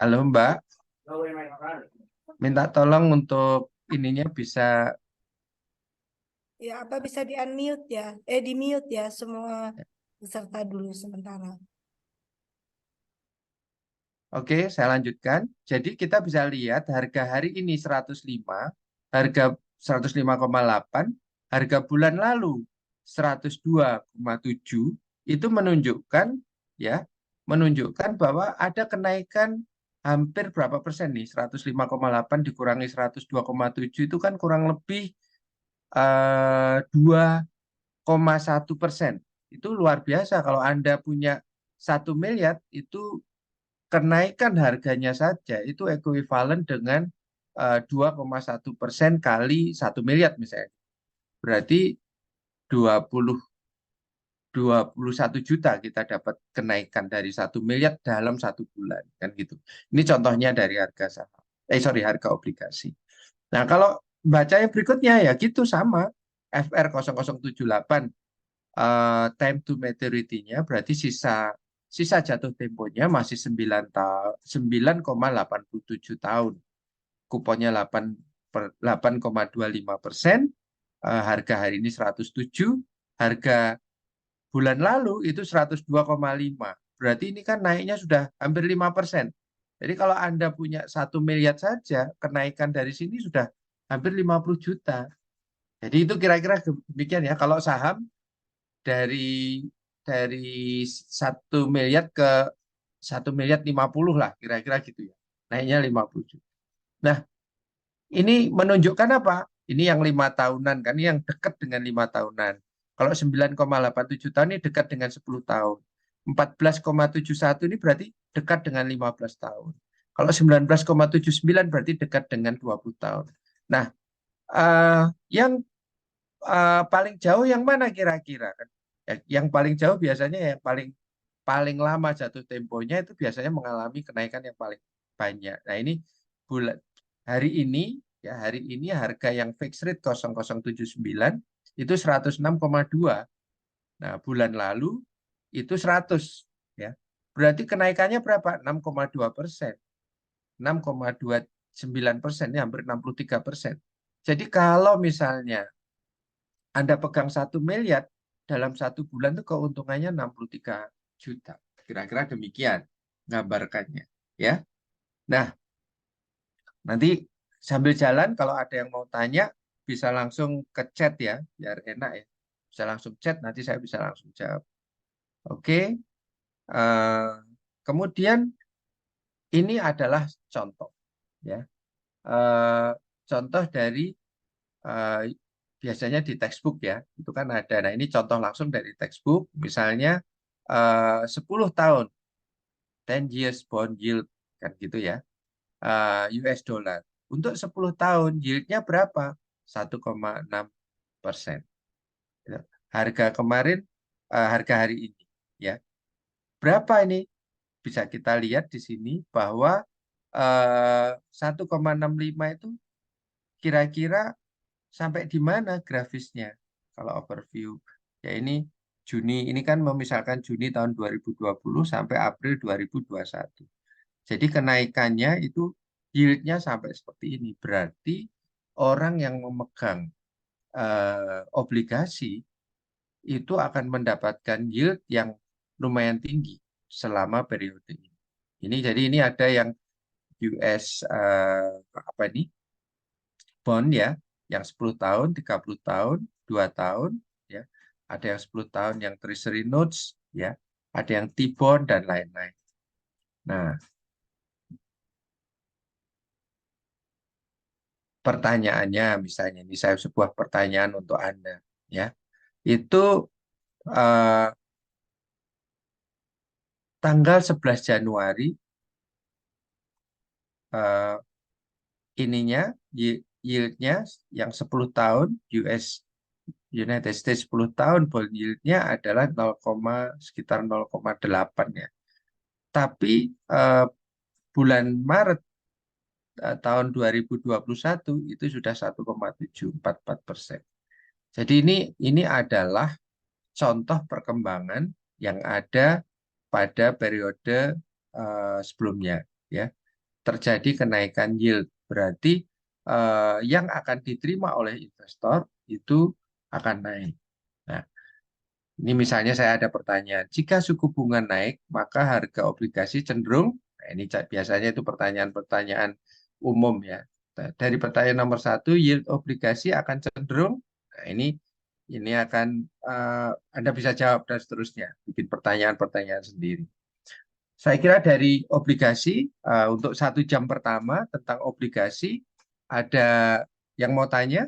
Halo, Mbak. Minta tolong untuk ininya bisa. Ya, apa bisa di-unmute ya? Di-mute ya semua peserta dulu sementara. Oke, saya lanjutkan. Jadi kita bisa lihat harga hari ini 105, harga 105,8, harga bulan lalu 102,7, itu menunjukkan ya, menunjukkan bahwa ada kenaikan hampir berapa persen nih? 105,8 dikurangi 102,7 itu kan kurang lebih 2,1%. Itu luar biasa kalau Anda punya 1 miliar itu kenaikan harganya saja itu ekuivalen dengan 2,1% kali 1 miliar misalnya. Berarti 21 juta kita dapat kenaikan dari 1 miliar dalam 1 bulan kan gitu. Ini contohnya dari harga saham. Harga obligasi. Nah, kalau baca yang berikutnya ya gitu sama. FR 0078 time to maturity-nya berarti sisa jatuh temponya masih 9,87 tahun. Kuponnya 8,25%. Harga hari ini 107, harga bulan lalu itu 102,5. Berarti ini kan naiknya sudah hampir 5%. Jadi kalau Anda punya 1 miliar saja, kenaikan dari sini sudah hampir 50 juta. Jadi itu kira-kira demikian ya. Kalau saham dari 1 miliar ke 1,050 miliar lah, kira-kira gitu ya. Naiknya 50 juta. Nah, ini menunjukkan apa? Ini yang 5 tahunan kan, ini yang dekat dengan 5 tahunan. Kalau 9,87 tahun ini dekat dengan 10 tahun. 14,71 ini berarti dekat dengan 15 tahun. Kalau 19,79 berarti dekat dengan 20 tahun. Nah, yang paling jauh yang mana kira-kira? Yang paling jauh biasanya yang paling lama jatuh temponya itu biasanya mengalami kenaikan yang paling banyak. Nah, ini hari ini harga yang fixed rate 0079 itu 106,2. Nah, bulan lalu itu 100 ya. Berarti kenaikannya berapa? 6,2%. 6,29%, ini hampir 63%. Jadi kalau misalnya Anda pegang 1 miliar dalam 1 bulan itu keuntungannya 63 juta. Kira-kira demikian gambarkannya ya. Nah, nanti sambil jalan kalau ada yang mau tanya bisa langsung ke chat ya, biar enak ya. Bisa langsung chat, nanti saya bisa langsung jawab. Oke. Kemudian ini adalah contoh ya. Contoh dari biasanya di textbook ya, itu kan ada. Nah, ini contoh langsung dari textbook, misalnya 10 tahun, 10 years bond yield, kan gitu ya, US dollar. Untuk 10 tahun, yieldnya berapa? 1,6%. Harga kemarin, harga hari ini, ya. Berapa ini? Bisa kita lihat di sini bahwa 1,65 itu kira-kira sampai di mana grafisnya? Kalau overview, ya ini Juni, ini kan memisalkan Juni tahun 2020 sampai April 2021. Jadi kenaikannya itu yieldnya sampai seperti ini. Berarti orang yang memegang obligasi itu akan mendapatkan yield yang lumayan tinggi selama periode ini. Jadi ini ada yang US apa ini? Bond ya, yang 10 tahun, 30 tahun, 2 tahun, ya. Ada yang 10 tahun yang treasury notes, ya. Ada yang T-bond dan lain-lain. Nah, pertanyaannya misalnya, ini saya sebuah pertanyaan untuk Anda, ya. Itu tanggal 11 Januari ininya yieldnya yang 10 tahun United States 10 tahun bond yieldnya adalah sekitar 0,8 ya. Tapi bulan Maret tahun 2021 itu sudah 1,744%. Jadi ini adalah contoh perkembangan yang ada pada periode sebelumnya ya. Terjadi kenaikan yield, berarti yang akan diterima oleh investor itu akan naik. Nah, ini misalnya saya ada pertanyaan, jika suku bunga naik, maka harga obligasi cenderung, nah ini biasanya itu pertanyaan-pertanyaan umum ya. Dari pertanyaan nomor 1, yield obligasi akan cenderung, nah ini akan Anda bisa jawab dan seterusnya, bikin pertanyaan-pertanyaan sendiri. Saya kira dari obligasi, untuk 1 jam pertama tentang obligasi, ada yang mau tanya?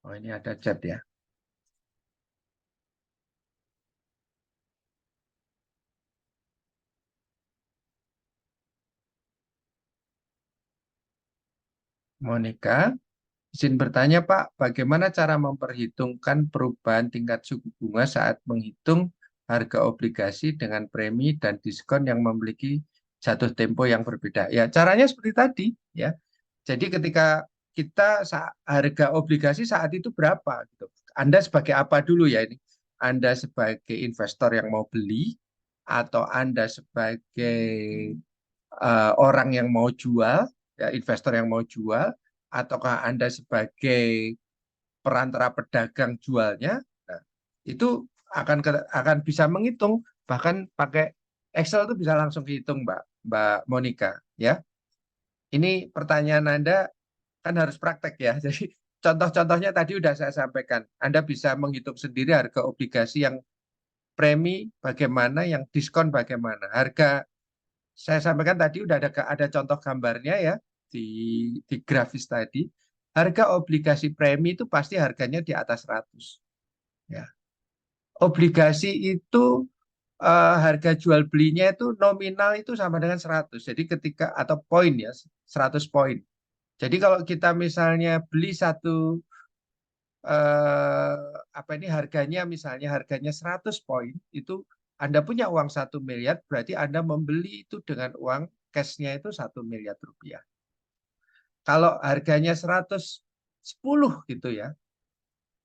Oh, ini ada chat ya. Monica, izin bertanya Pak, bagaimana cara memperhitungkan perubahan tingkat suku bunga saat menghitung harga obligasi dengan premi dan diskon yang memiliki jatuh tempo yang berbeda? Ya, caranya seperti tadi ya. Jadi ketika harga obligasi saat itu berapa gitu. Anda sebagai apa dulu ya ini? Anda sebagai investor yang mau beli atau Anda sebagai orang yang mau jual, ya investor yang mau jual, ataukah Anda sebagai perantara pedagang jualnya? Nah, itu akan bisa menghitung, bahkan pakai Excel itu bisa langsung dihitung, Mbak Monica, ya. Ini pertanyaan Anda kan harus praktek ya. Jadi contoh-contohnya tadi udah saya sampaikan. Anda bisa menghitung sendiri harga obligasi yang premi bagaimana, yang diskon bagaimana. Harga saya sampaikan tadi udah ada contoh gambarnya ya di grafis tadi. Harga obligasi premi itu pasti harganya di atas 100. Ya. Obligasi itu harga jual belinya itu nominal itu sama dengan 100. Jadi ketika atau poin ya 100 poin. Jadi kalau kita misalnya beli satu apa ini harganya 100 poin itu Anda punya uang 1 miliar berarti Anda membeli itu dengan uang cashnya itu 1 miliar rupiah. Kalau harganya 110 gitu ya,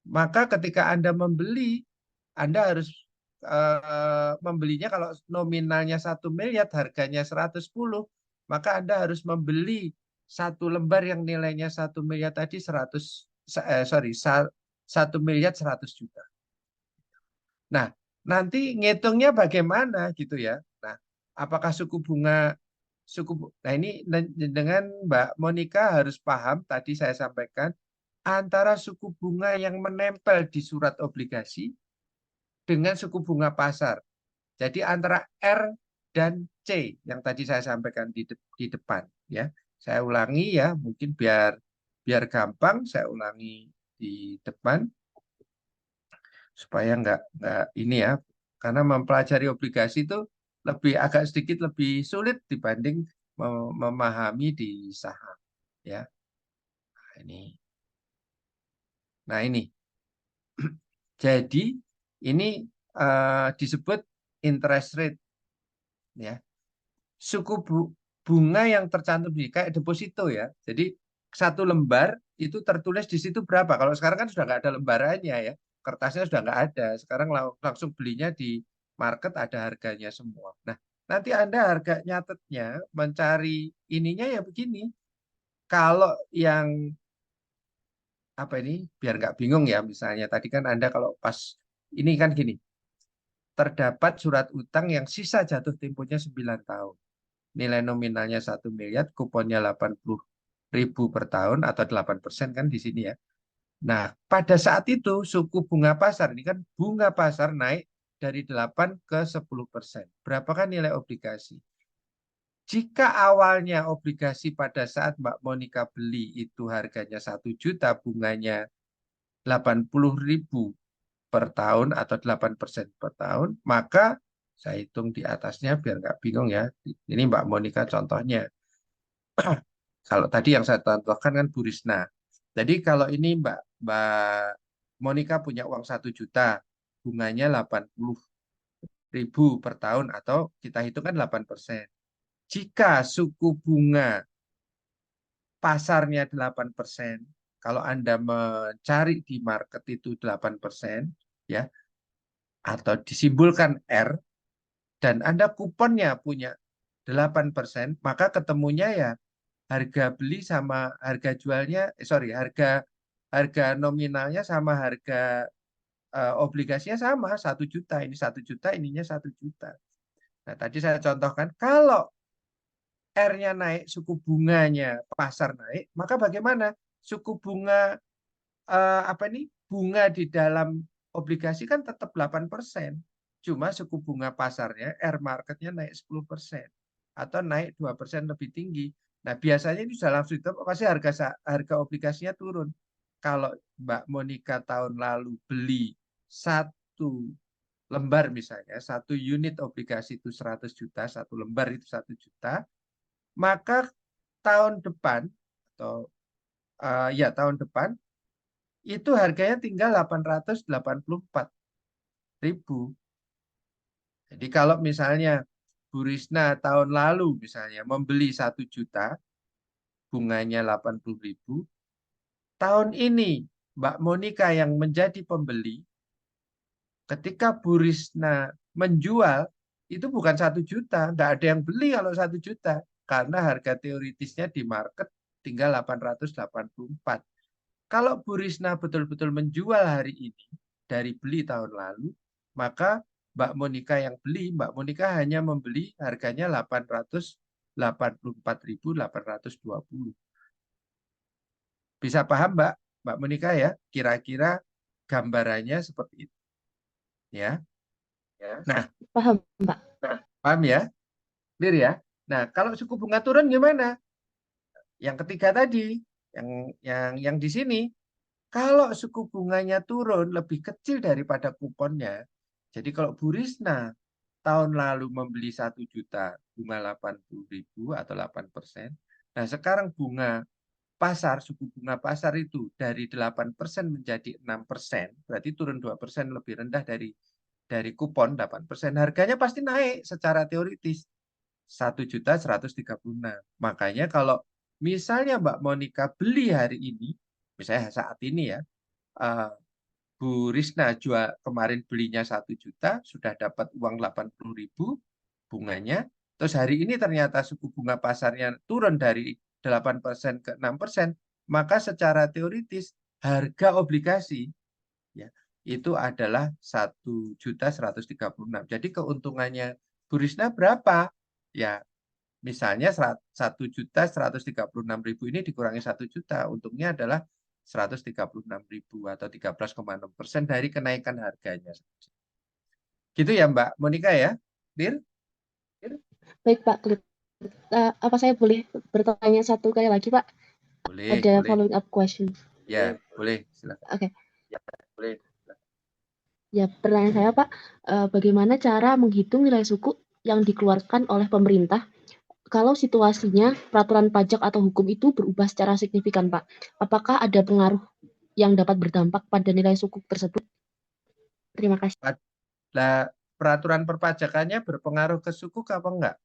maka ketika Anda membeli Anda harus membelinya kalau nominalnya 1 miliar harganya 110 maka Anda harus membeli satu lembar yang nilainya 1 miliar tadi 1 miliar 100 juta. Nah, nanti ngitungnya bagaimana gitu ya. Nah, apakah nah ini dengan Mbak Monica harus paham tadi saya sampaikan antara suku bunga yang menempel di surat obligasi dengan suku bunga pasar. Jadi antara R dan C yang tadi saya sampaikan di depan ya. Saya ulangi ya, mungkin biar gampang saya ulangi di depan supaya nggak ini ya. Karena mempelajari obligasi itu agak sedikit lebih sulit dibanding memahami di saham ya. Nah, ini. Jadi ini disebut interest rate ya. Suku bunga yang tercantum di kayak deposito ya. Jadi satu lembar itu tertulis di situ berapa. Kalau sekarang kan sudah nggak ada lembarannya ya. Kertasnya sudah nggak ada. Sekarang langsung belinya di market ada harganya semua. Nah, nanti Anda harga nyatetnya mencari ininya ya begini. Kalau yang apa ini biar nggak bingung ya misalnya tadi kan Anda kalau pas ini kan gini terdapat surat utang yang sisa jatuh temponya 9 tahun nilai nominalnya 1 miliar kuponnya 80.000 per tahun atau 8% kan di sini ya. Nah pada saat itu suku bunga pasar ini kan bunga pasar naik dari 8 ke 10%. Berapakah nilai obligasi? Jika awalnya obligasi pada saat Mbak Monica beli itu harganya 1 juta, bunganya 80.000 per tahun atau 8% per tahun, maka saya hitung di atasnya biar nggak bingung ya. Ini Mbak Monica contohnya. Kalau tadi yang saya contohkan kan Bu Risna. Jadi kalau ini Mbak Monica punya uang 1 juta, bunganya 80.000 per tahun atau kita hitung kan 8%. Jika suku bunga pasarnya 8%, kalau Anda mencari di market itu 8%, ya, atau disimbolkan R, dan Anda kuponnya punya 8%, maka ketemunya ya harga beli sama harga jualnya, harga nominalnya sama harga obligasinya sama 1 juta. Ini 1 juta, ininya 1 juta. Nah, tadi saya contohkan kalau R-nya naik, suku bunganya pasar naik, maka bagaimana? Suku bunga apa nih? Bunga di dalam obligasi kan tetap 8%. Cuma suku bunga pasarnya R marketnya naik 10% atau naik 2% lebih tinggi. Nah, biasanya itu dalam situ pasti harga obligasinya turun. Kalau Mbak Monica tahun lalu beli satu lembar misalnya, satu unit obligasi itu 100 juta, satu lembar itu 1 juta, maka tahun depan atau ya tahun depan itu harganya tinggal 884.000. Jadi kalau misalnya Bu Risna tahun lalu misalnya membeli 1 juta, bunganya 80.000, tahun ini Mbak Monica yang menjadi pembeli, ketika Bu Risna menjual, itu bukan 1 juta, nggak ada yang beli kalau 1 juta, karena harga teoritisnya di market tinggal 884. Kalau Bu Risna betul-betul menjual hari ini dari beli tahun lalu, maka Mbak Monica yang beli, Mbak Monica hanya membeli harganya 884.820. Bisa paham Mbak Monica ya? Kira-kira gambarannya seperti itu. Ya. Nah, Paham, Pak. paham ya? Clear ya? Nah, kalau suku bunga turun gimana? Yang ketiga tadi, yang di sini, kalau suku bunganya turun lebih kecil daripada kuponnya, jadi kalau Bu Risna tahun lalu membeli 1 juta, bunga 80.000 atau 8%. Nah, sekarang bunga pasar, suku bunga pasar itu dari 8% menjadi 6%, berarti turun 2% lebih rendah dari kupon 8%. Harganya pasti naik secara teoritis. 1.136.000. Makanya kalau misalnya Mbak Monica beli hari ini, misalnya saat ini ya, Bu Risna jual kemarin belinya 1 juta, sudah dapat uang 80.000 bunganya, terus hari ini ternyata suku bunga pasarnya turun dari 8% ke 6%, maka secara teoritis harga obligasi ya itu adalah 1.136.000. Jadi keuntungannya Bu Risna berapa? Ya, misalnya 1.136.000 ini dikurangi 1 juta, untungnya adalah 136.000 atau 13,6% dari kenaikan harganya. Gitu ya Mbak Monica ya? Clear? Baik, Pak. Apa saya boleh bertanya satu kali lagi, Pak? Boleh, Ada boleh. following up question. Ya, boleh. Silakan. Oke. Boleh. Ya, pertanyaan saya, Pak, bagaimana cara menghitung nilai suku yang dikeluarkan oleh pemerintah kalau situasinya peraturan pajak atau hukum itu berubah secara signifikan, Pak? Apakah ada pengaruh yang dapat berdampak pada nilai suku tersebut? Terima kasih. Nah, peraturan perpajakannya berpengaruh ke suku apa enggak?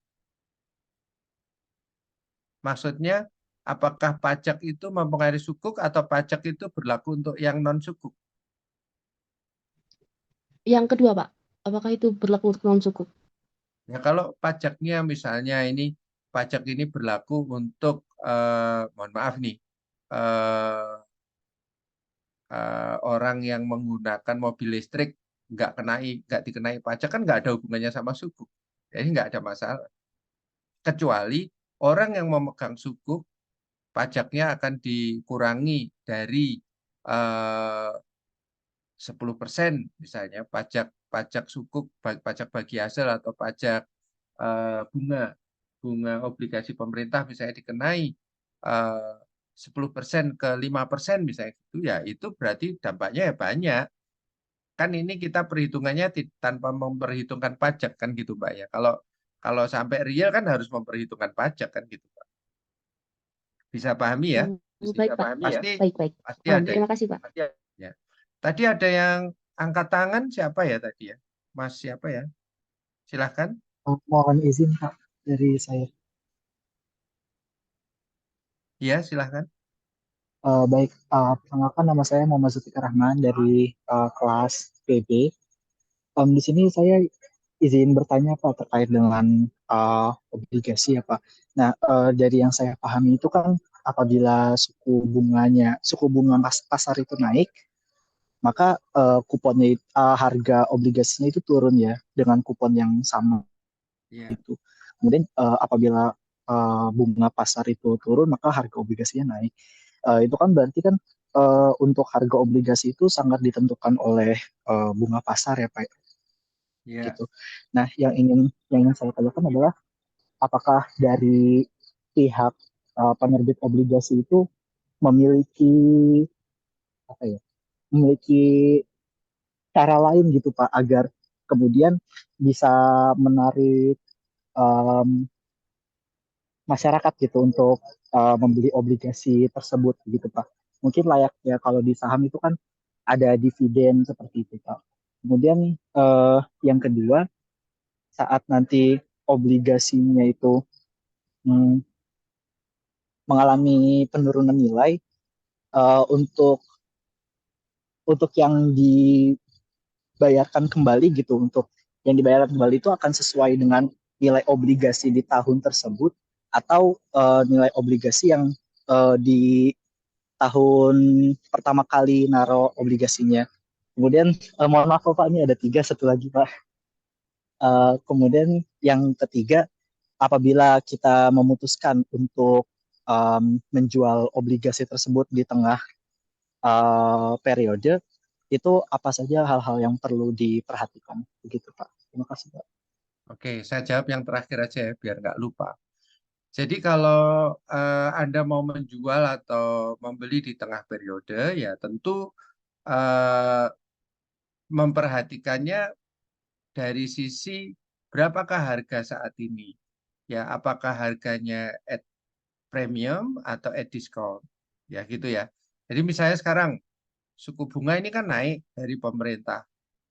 Maksudnya, apakah pajak itu mempengaruhi sukuk atau pajak itu berlaku untuk yang non-sukuk? Yang kedua, Pak, apakah itu berlaku untuk non-suku? Ya, kalau pajaknya misalnya ini, pajak ini berlaku untuk, mohon maaf nih, orang yang menggunakan mobil listrik nggak dikenai pajak, kan nggak ada hubungannya sama suku. Jadi nggak ada masalah. Kecuali orang yang memegang suku, pajaknya akan dikurangi dari 10% misalnya, pajak sukuk, pajak bagi hasil atau pajak bunga obligasi pemerintah misalnya dikenai 10% ke 5% misalnya gitu ya, itu berarti dampaknya ya banyak. Kan ini kita perhitungannya tanpa memperhitungkan pajak kan gitu Mbak ya. Kalau sampai real kan harus memperhitungkan pajak kan gitu Pak. Bisa pahami ya? Baik, Pak. Pasti Baik. pasti ada. Terima kasih, Pak. Ya. Tadi ada yang angkat tangan, siapa ya tadi ya? Mas siapa ya? Silahkan. Mohon izin Pak dari saya. Iya, silahkan. Baik, perkenalkan nama saya Muhammad Zulfikar Rahman dari kelas PB. Di sini saya izin bertanya Pak terkait dengan obligasi ya Pak. Nah, dari yang saya pahami itu kan apabila suku bunga pasar itu naik, maka kuponnya harga obligasinya itu turun ya dengan kupon yang sama. Iya. Itu. Kemudian apabila bunga pasar itu turun, maka harga obligasinya naik. Itu kan berarti kan untuk harga obligasi itu sangat ditentukan oleh bunga pasar ya Pak. Iya. Gitu. Nah, yang ingin saya tanyakan adalah apakah dari pihak penerbit obligasi itu memiliki apa ya? Memiliki cara lain gitu Pak agar kemudian bisa menarik um, masyarakat gitu untuk membeli obligasi tersebut gitu Pak. Mungkin layaknya kalau di saham itu kan ada dividen seperti itu Pak. Kemudian yang kedua, saat nanti obligasinya itu mm, mengalami penurunan nilai, untuk yang dibayarkan kembali gitu, untuk yang dibayarkan kembali itu akan sesuai dengan nilai obligasi di tahun tersebut atau nilai obligasi yang di tahun pertama kali naro obligasinya. Kemudian mohon maaf Pak, ini ada tiga, satu lagi Pak. Kemudian yang ketiga, apabila kita memutuskan untuk menjual obligasi tersebut di tengah periode, itu apa saja hal-hal yang perlu diperhatikan, begitu Pak. Terima kasih Pak. Oke, saya jawab yang terakhir aja ya, biar nggak lupa. Jadi kalau Anda mau menjual atau membeli di tengah periode, ya tentu eh, memperhatikannya dari sisi berapakah harga saat ini. Ya, apakah harganya at premium atau at discount. Ya, gitu ya. Jadi misalnya sekarang suku bunga ini kan naik dari pemerintah.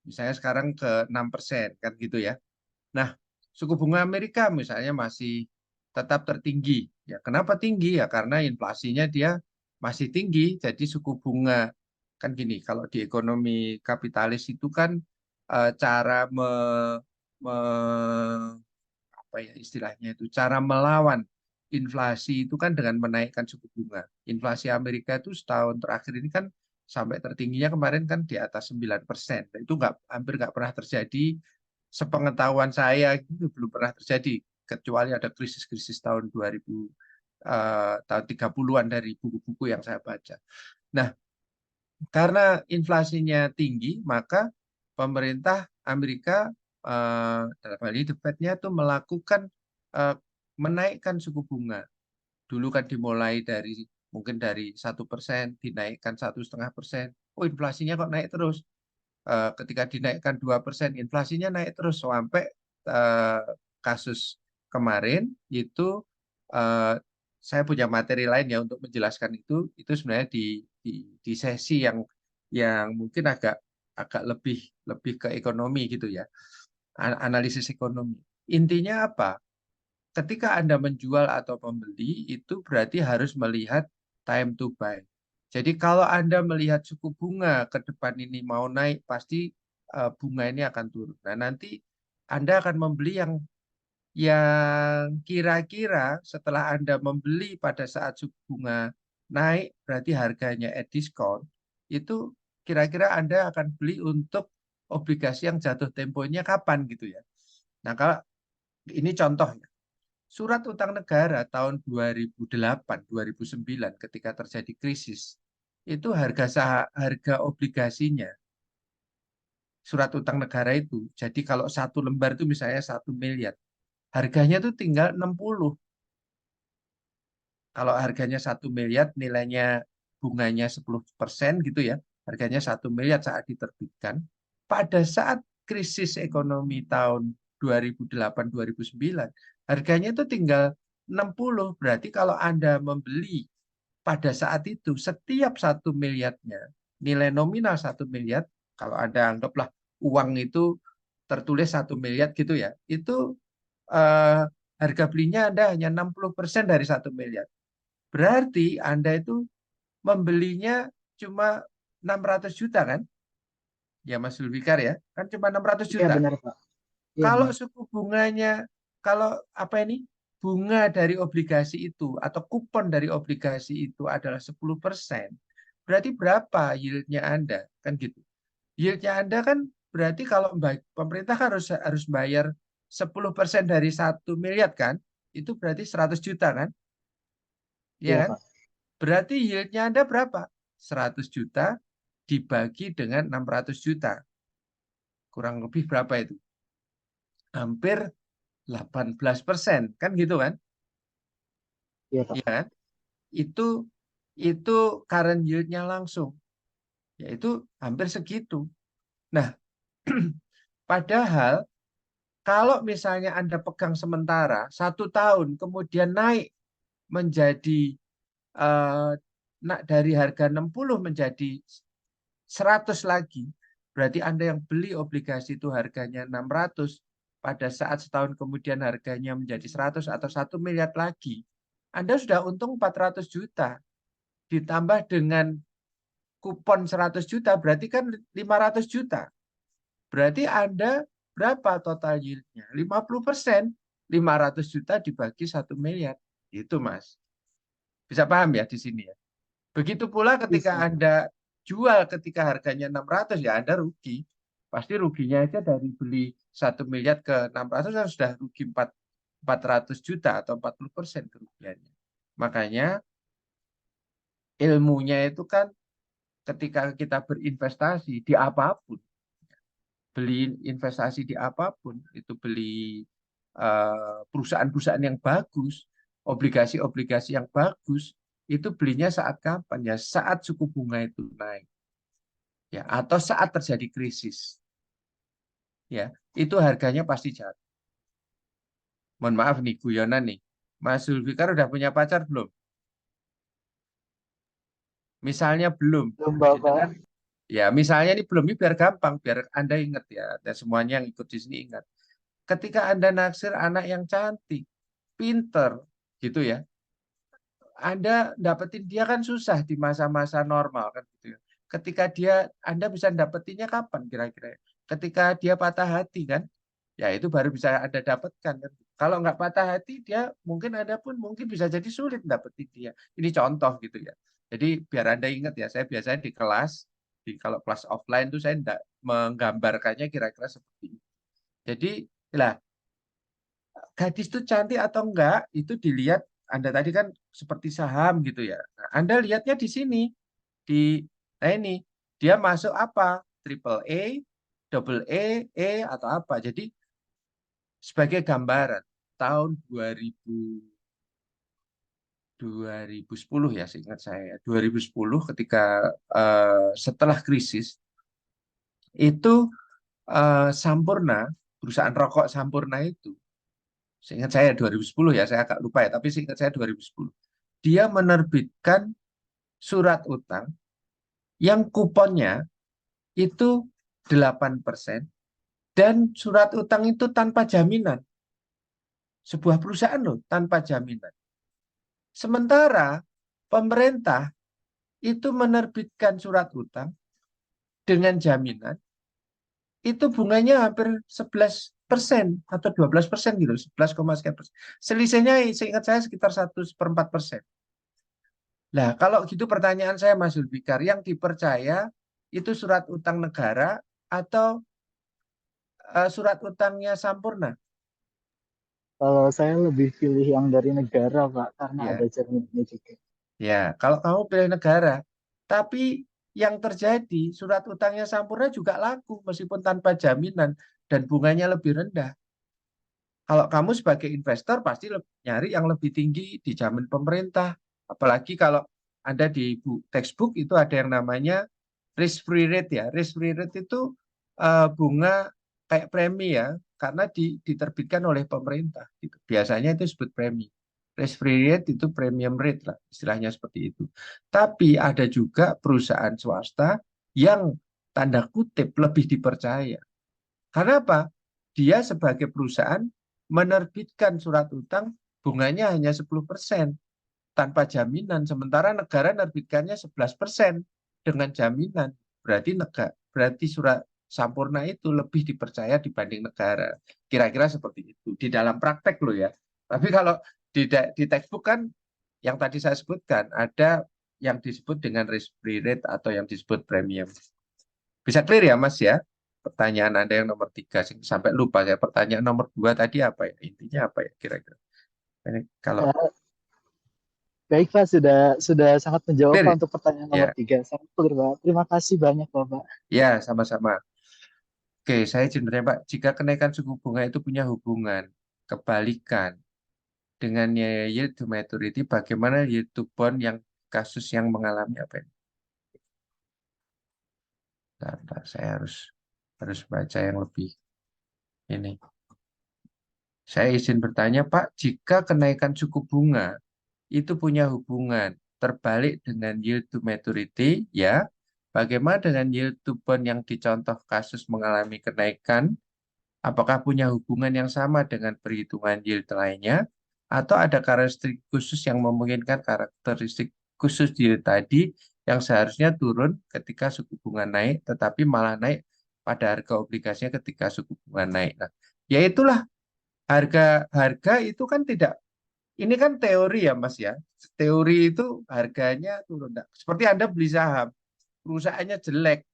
Misalnya sekarang ke 6%, kan gitu ya. Nah, suku bunga Amerika misalnya masih tetap tertinggi. Ya, kenapa tinggi? Ya karena inflasinya dia masih tinggi. Jadi suku bunga kan gini, kalau di ekonomi kapitalis itu kan cara apa ya istilahnya itu, cara melawan inflasi itu kan dengan menaikkan suku bunga. Inflasi Amerika itu setahun terakhir ini kan sampai tertingginya kemarin kan di atas 9%. Dan itu hampir nggak pernah terjadi, sepengetahuan saya itu belum pernah terjadi, kecuali ada krisis-krisis tahun 2000, tahun 30-an dari buku-buku yang saya baca. Nah, karena inflasinya tinggi, maka pemerintah Amerika, dalam hal ini The Fed-nya itu melakukan eh, menaikkan suku bunga. Dulu kan dimulai dari mungkin dari 1%, dinaikkan 1,5%. Oh, inflasinya kok naik terus? Ketika dinaikkan 2%, inflasinya naik terus sampai eh, kasus kemarin itu, eh, saya punya materi lain ya untuk menjelaskan itu. Itu sebenarnya di sesi yang mungkin agak agak lebih lebih ke ekonomi gitu ya, analisis ekonomi. Intinya apa? Ketika Anda menjual atau membeli, itu berarti harus melihat time to buy. Jadi kalau Anda melihat suku bunga ke depan ini mau naik, pasti bunga ini akan turun. Nah, nanti Anda akan membeli yang kira-kira setelah Anda membeli pada saat suku bunga naik, berarti harganya at discount, itu kira-kira Anda akan beli untuk obligasi yang jatuh temponya kapan gitu ya. Nah, kalau ini contohnya. Surat utang negara tahun 2008, 2009 ketika terjadi krisis, itu harga obligasinya, surat utang negara itu, jadi kalau satu lembar itu misalnya 1 miliar, harganya itu tinggal 60. Kalau harganya 1 miliar, nilainya bunganya 10% gitu ya, harganya 1 miliar saat diterbitkan. Pada saat krisis ekonomi tahun 2008-2009, harganya itu tinggal 60. Berarti kalau Anda membeli pada saat itu, setiap 1 miliarnya, nilai nominal 1 miliar, kalau Anda anggaplah uang itu tertulis 1 miliar gitu ya, itu eh, harga belinya Anda hanya 60% dari 1 miliar. Berarti Anda itu membelinya cuma 600 juta kan? Ya Mas Zulfikar ya, kan cuma 600 Iya juta. benar Pak. Iya Kalau benar. suku bunganya, kalau apa ini, bunga dari obligasi itu atau kupon dari obligasi itu adalah 10%, berarti berapa yieldnya Anda? Kan gitu. Yieldnya Anda kan berarti kalau pemerintah kan harus bayar 10% dari 1 miliar kan? Itu berarti 100 juta kan? Iya Iya kan? Pak. Berarti yieldnya Anda berapa? 100 juta dibagi dengan 600 juta. Kurang lebih berapa itu? Hampir 18%. Kan gitu kan? Iya Pak. Iya kan? Itu itu current yield-nya langsung. Yaitu hampir segitu. Nah, padahal Kalau misalnya Anda pegang sementara 1 tahun, kemudian naik menjadi dari harga 60 menjadi 100 lagi, berarti Anda yang beli obligasi itu harganya 600, pada saat setahun kemudian harganya menjadi 100 atau 1 miliar lagi, Anda sudah untung 400 juta. Ditambah dengan kupon 100 juta, berarti kan 500 juta. Berarti Anda berapa total yield-nya? 50%. 500 juta dibagi 1 miliar. Itu, Mas. Bisa paham ya di sini ya? Begitu pula ketika Bisa. Anda jual ketika harganya 600, ya Anda rugi. Pasti ruginya aja dari beli 1 miliar ke 600 kan sudah rugi 400 juta atau 40% kerugiannya. Makanya ilmunya itu kan ketika kita berinvestasi di apapun, beli investasi di apapun, itu beli perusahaan-perusahaan yang bagus, obligasi-obligasi yang bagus, itu belinya saat kapan? Ya saat suku bunga itu naik. Ya, atau saat terjadi krisis. Ya, itu harganya pasti jatuh. Mohon maaf nih, guyonan nih. Mas Zulfikar udah punya pacar belum? Misalnya belum. Belum, Bapak. Jenengan, ya misalnya ini belum, ini biar gampang, biar Anda ingat ya, dan semuanya yang ikut di sini ingat. Ketika Anda naksir anak yang cantik, pinter, gitu ya, Anda dapetin dia kan susah di masa-masa normal kan gitu ya. Ketika Anda bisa dapetinnya kapan kira-kira? Ketika dia patah hati kan, ya itu baru bisa Anda dapatkan kan. Kalau nggak patah hati, dia mungkin Anda pun mungkin bisa jadi sulit dapetin dia. Ini contoh gitu ya. Jadi biar Anda ingat ya, saya biasanya di kelas, kalau kelas offline itu saya enggak menggambarkannya kira-kira seperti itu. Jadi lah, gadis itu cantik atau enggak itu dilihat, Anda tadi kan seperti saham gitu ya. Nah, Anda lihatnya di sini di nah ini dia masuk apa? Triple A, double E atau apa. Jadi sebagai gambaran tahun 2010 ya seingat saya. 2010 ketika setelah krisis itu Sampurna, perusahaan rokok Sampurna itu, seingat saya 2010 ya, saya agak lupa ya, tapi seingat saya 2010. Dia menerbitkan surat utang yang kuponnya itu 8% dan surat utang itu tanpa jaminan. Sebuah perusahaan loh, tanpa jaminan. Sementara pemerintah itu menerbitkan surat utang dengan jaminan, itu bunganya hampir 11% atau 12% gitu, 11, sekian persen. Selisihnya seingat saya sekitar 1/4%. Nah, kalau gitu pertanyaan saya Mas Zulfikar, yang dipercaya itu surat utang negara atau surat utangnya Sampurna? Kalau saya lebih pilih yang dari negara, Pak, karena ada Ya, jaminannya juga. ya. Kalau kamu pilih negara, tapi yang terjadi surat utangnya Sampurna juga laku meskipun tanpa jaminan dan bunganya lebih rendah. Kalau kamu sebagai investor pasti nyari yang lebih tinggi, dijamin pemerintah. Apalagi kalau Anda di textbook itu ada yang namanya risk free rate ya. Risk free rate itu bunga kayak premi ya, karena diterbitkan oleh pemerintah. Gitu. Biasanya itu disebut premi. Risk free rate itu premium rate lah, istilahnya seperti itu. Tapi ada juga perusahaan swasta yang tanda kutip lebih dipercaya. Karena apa? Dia sebagai perusahaan menerbitkan surat utang bunganya hanya 10% tanpa jaminan, sementara negara nerbitkannya 11% dengan jaminan. Berarti surat Sampurna itu lebih dipercaya dibanding negara. Kira-kira seperti itu di dalam praktek loh ya. Tapi kalau di textbook kan yang tadi saya sebutkan ada yang disebut dengan risk free rate atau yang disebut premium. Bisa clear ya Mas ya? Pertanyaan Anda yang nomor 3 sampai lupa saya. Pertanyaan nomor 2 tadi apa ya? Intinya apa ya kira-kira? Ini kalau Ya, baik, Pak, sudah sangat menjawab, clear Pak, ya? untuk pertanyaan nomor Ya, 3. Sangat clear, Pak. Terima kasih banyak, Bapak. ya sama-sama. Oke, saya cenderung Pak, jika kenaikan suku bunga itu punya hubungan kebalikan dengan yield to maturity, bagaimana yield to bond yang kasus yang mengalami apa ini? Bentar, saya harus baca yang lebih ini. Saya izin bertanya, Pak, jika kenaikan suku bunga itu punya hubungan terbalik dengan yield to maturity, ya, bagaimana dengan yield to bond yang dicontoh kasus mengalami kenaikan? Apakah punya hubungan yang sama dengan perhitungan yield lainnya? Atau ada karakteristik khusus yang memungkinkan karakteristik khusus yield tadi yang seharusnya turun ketika suku bunga naik, tetapi malah naik pada harga obligasinya ketika suku bunga naik. Nah, ya itulah harga itu kan tidak, ini kan teori ya Mas ya. Teori itu harganya turun. Nah, seperti Anda beli saham, perusahaannya jelek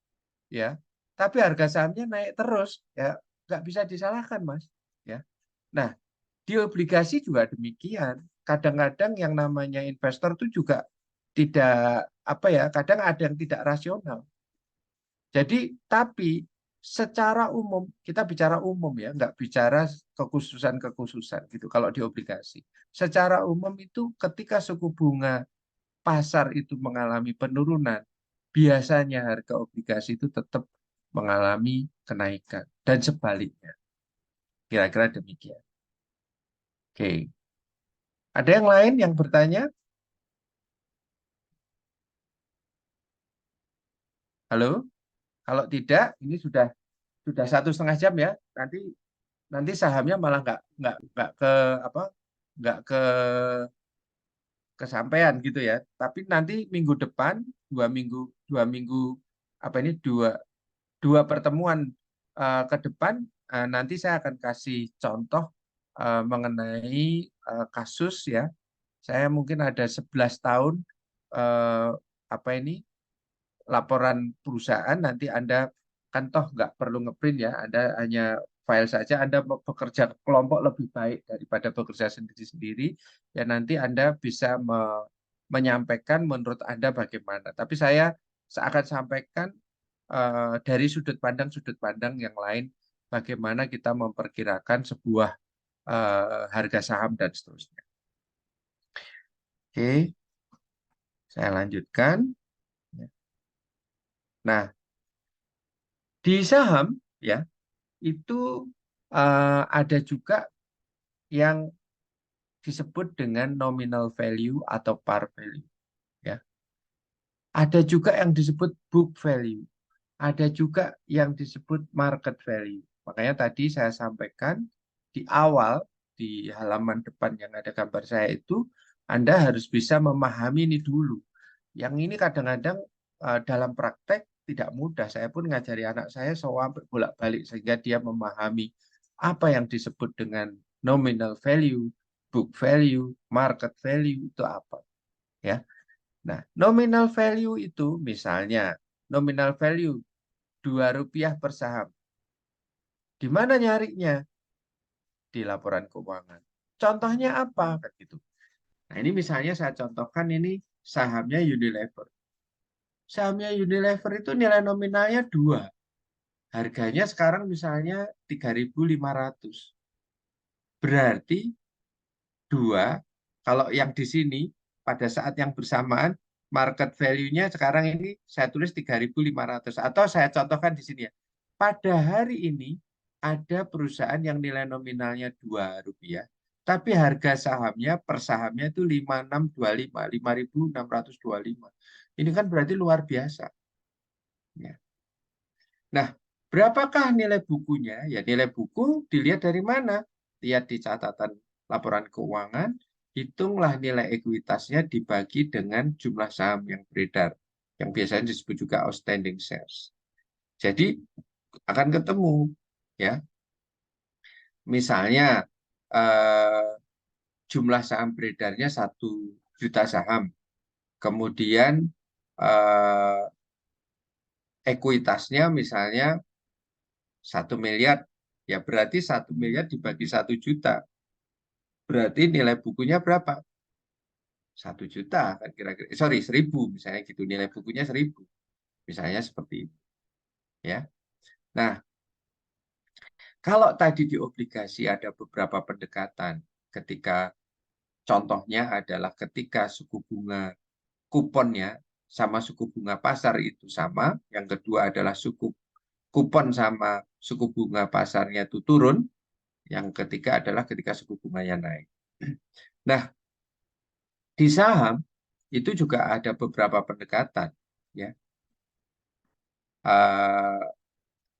ya, tapi harga sahamnya naik terus ya, nggak bisa disalahkan Mas ya. Nah, di obligasi juga demikian. Kadang-kadang yang namanya investor itu juga tidak apa ya, kadang ada yang tidak rasional. Jadi, tapi secara umum, kita bicara umum ya, nggak bicara kekhususan-kekhususan gitu kalau di obligasi. Secara umum itu ketika suku bunga pasar itu mengalami penurunan, biasanya harga obligasi itu tetap mengalami kenaikan dan sebaliknya. Kira-kira demikian. Oke. Ada yang lain yang bertanya? Halo? Kalau tidak, ini sudah 1,5 jam ya. Nanti nanti sahamnya malah nggak ke apa nggak kesampaian gitu ya. Tapi nanti minggu depan 2 minggu apa ini dua pertemuan ke depan, nanti saya akan kasih contoh mengenai kasus ya. Saya mungkin ada 11 tahun apa ini laporan perusahaan, nanti Anda kan toh nggak perlu ngeprint ya, Anda hanya file saja, Anda bekerja kelompok lebih baik daripada bekerja sendiri-sendiri, ya nanti Anda bisa menyampaikan menurut Anda bagaimana. Tapi saya akan sampaikan dari sudut pandang yang lain, bagaimana kita memperkirakan sebuah harga saham dan seterusnya. Oke, saya lanjutkan. Nah, di saham ya itu ada juga yang disebut dengan nominal value atau par value ya. Ada juga yang disebut book value. Ada juga yang disebut market value. Makanya tadi saya sampaikan di awal di halaman depan yang ada gambar saya itu, Anda harus bisa memahami ini dulu. Yang ini kadang-kadang dalam praktek tidak mudah. Saya pun ngajari anak saya sampai bolak-balik sehingga dia memahami apa yang disebut dengan nominal value, book value, market value itu apa. Ya. Nah, nominal value itu misalnya nominal value Rp2 per saham. Di mana nyarinya? Di laporan keuangan. Contohnya apa? Kan gitu. Nah, ini misalnya saya contohkan ini sahamnya Unilever. Sahamnya Unilever itu nilai nominalnya 2. Harganya sekarang misalnya 3.500. Berarti 2, kalau yang di sini pada saat yang bersamaan market value-nya sekarang ini saya tulis 3.500, atau saya contohkan di sini ya. Pada hari ini ada perusahaan yang nilai nominalnya Rp2, tapi harga sahamnya per sahamnya itu 5.625, 5.625. Ini kan berarti luar biasa. Ya. Nah, berapakah nilai bukunya? Ya, nilai buku dilihat dari mana? Lihat di catatan laporan keuangan, hitunglah nilai ekuitasnya dibagi dengan jumlah saham yang beredar, yang biasanya disebut juga outstanding shares. Jadi akan ketemu, ya. Misalnya jumlah saham beredarnya 1 juta saham, kemudian ekuitasnya misalnya 1 miliar, ya berarti 1 miliar dibagi 1 juta. Berarti nilai bukunya berapa? 1 juta kan kira-kira. Sorry, 1.000 misalnya gitu. Nilai bukunya 1.000. Misalnya seperti itu. Ya. Nah, kalau tadi di obligasi ada beberapa pendekatan, ketika contohnya adalah ketika suku bunga kuponnya sama suku bunga pasar itu sama, yang kedua adalah kupon sama suku bunga pasarnya itu turun, Yang ketiga adalah ketika suku bunganya naik. Nah, di saham itu juga ada beberapa pendekatan, ya. Eh,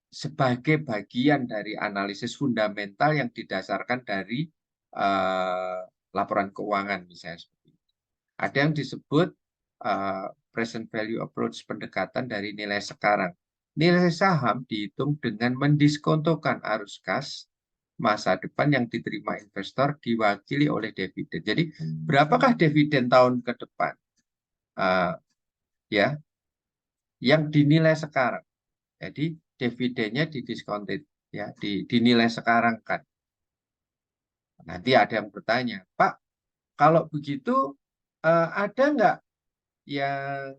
sebagai bagian dari analisis fundamental yang didasarkan dari laporan keuangan misalnya seperti itu. Ada yang disebut present value approach, pendekatan dari nilai sekarang. Nilai saham dihitung dengan mendiskontokan arus kas masa depan yang diterima investor diwakili oleh dividen. Jadi berapakah dividen tahun ke depan? Ya, yang dinilai sekarang. Jadi dividennya didiskonted, ya, dinilai sekarang kan. Nanti ada yang bertanya, Pak, kalau begitu ada nggak yang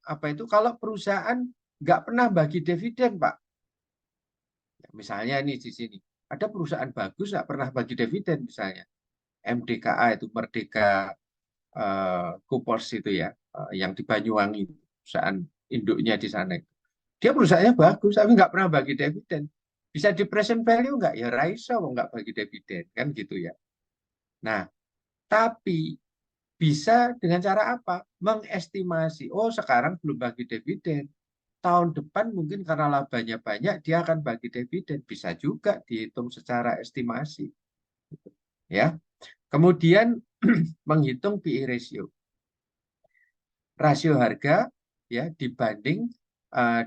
apa itu kalau perusahaan nggak pernah bagi dividen, Pak? Ya, misalnya ini di sini ada perusahaan bagus nggak pernah bagi dividen misalnya, MDKA itu Merdeka Coopers itu ya, yang di Banyuwangi, perusahaan induknya di sana itu. Dia perusahaannya bagus tapi nggak pernah bagi dividen. Bisa di present value nggak? Ya raiso nggak bagi dividen kan gitu ya. Nah, tapi bisa dengan cara apa? Mengestimasi. Oh, sekarang belum bagi dividen. Tahun depan mungkin karena labanya banyak, dia akan bagi dividen. Bisa juga dihitung secara estimasi. Ya. Kemudian menghitung PE ratio. Rasio harga ya dibanding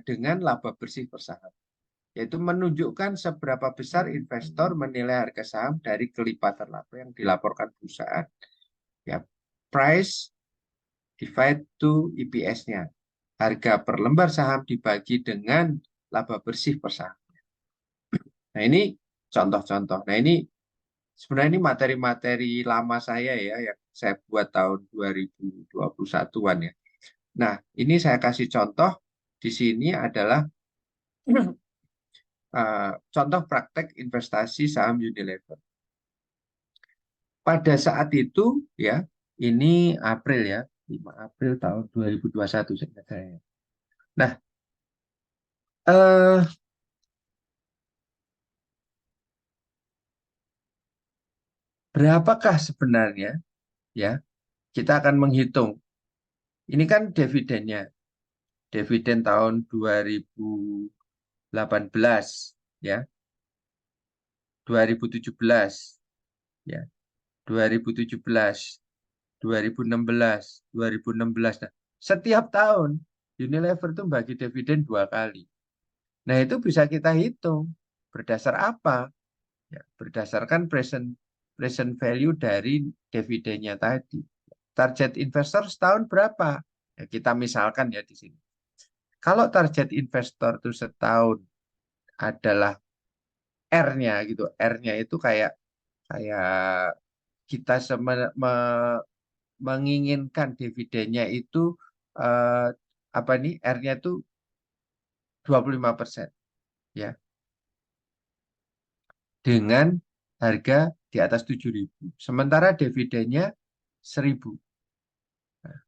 dengan laba bersih per saham. Yaitu menunjukkan seberapa besar investor menilai harga saham dari kelipatan laba yang dilaporkan perusahaan. Ya, price divide to EPS-nya. Harga per lembar saham dibagi dengan laba bersih per saham. Nah, ini contoh-contoh. Nah, ini sebenarnya ini materi-materi lama saya ya, yang saya buat tahun 2021-an ya. Nah, ini saya kasih contoh di sini adalah contoh praktek investasi saham Unilever. Pada saat itu ya, ini April ya, 5 April tahun 2021 saya. Nah, berapakah sebenarnya ya? Kita akan menghitung. Ini kan dividennya. Dividen tahun 2018 ya. 2017 ya. 2017, 2016, 2016. Nah, setiap tahun Unilever itu bagi dividen 2 kali. Nah, itu bisa kita hitung berdasar apa? Ya, berdasarkan present value dari dividennya tadi. Target investor setahun berapa? Ya, kita misalkan ya di sini. Kalau target investor itu setahun adalah R-nya gitu. R-nya itu kayak kita menginginkan dividennya itu apa nih? R-nya itu 25% ya. Dengan harga di atas 7.000. Sementara dividennya 1.000. Nah,